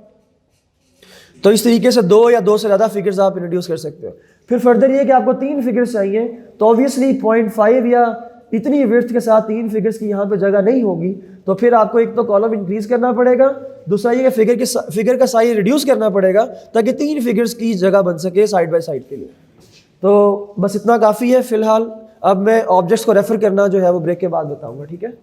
तो इस तरीके से 2 या 2 से ज़्यादा फिगर्स आप इंट्रोड्यूस कर सकते हो। फिर फर्दर ये कि आपको 3 फिगर्स चाहिए, तो ऑब्वियसली 0.5 या इतनी विड्थ के साथ 3 फिगर्स की यहाँ पे जगह नहीं होगी, तो फिर आपको एक तो कॉलम इंक्रीज करना पड़ेगा, दूसरा ये कि फिगर का साइज रिड्यूस करना पड़ेगा ताकि 3 फिगर्स की जगह बन सके साइड बाय साइड के लिए। तो बस इतना काफ़ी है फ़िलहाल। अब मैं ऑब्जेक्ट्स को रेफर करना जो है वो ब्रेक के बाद बताऊँगा, ठीक है?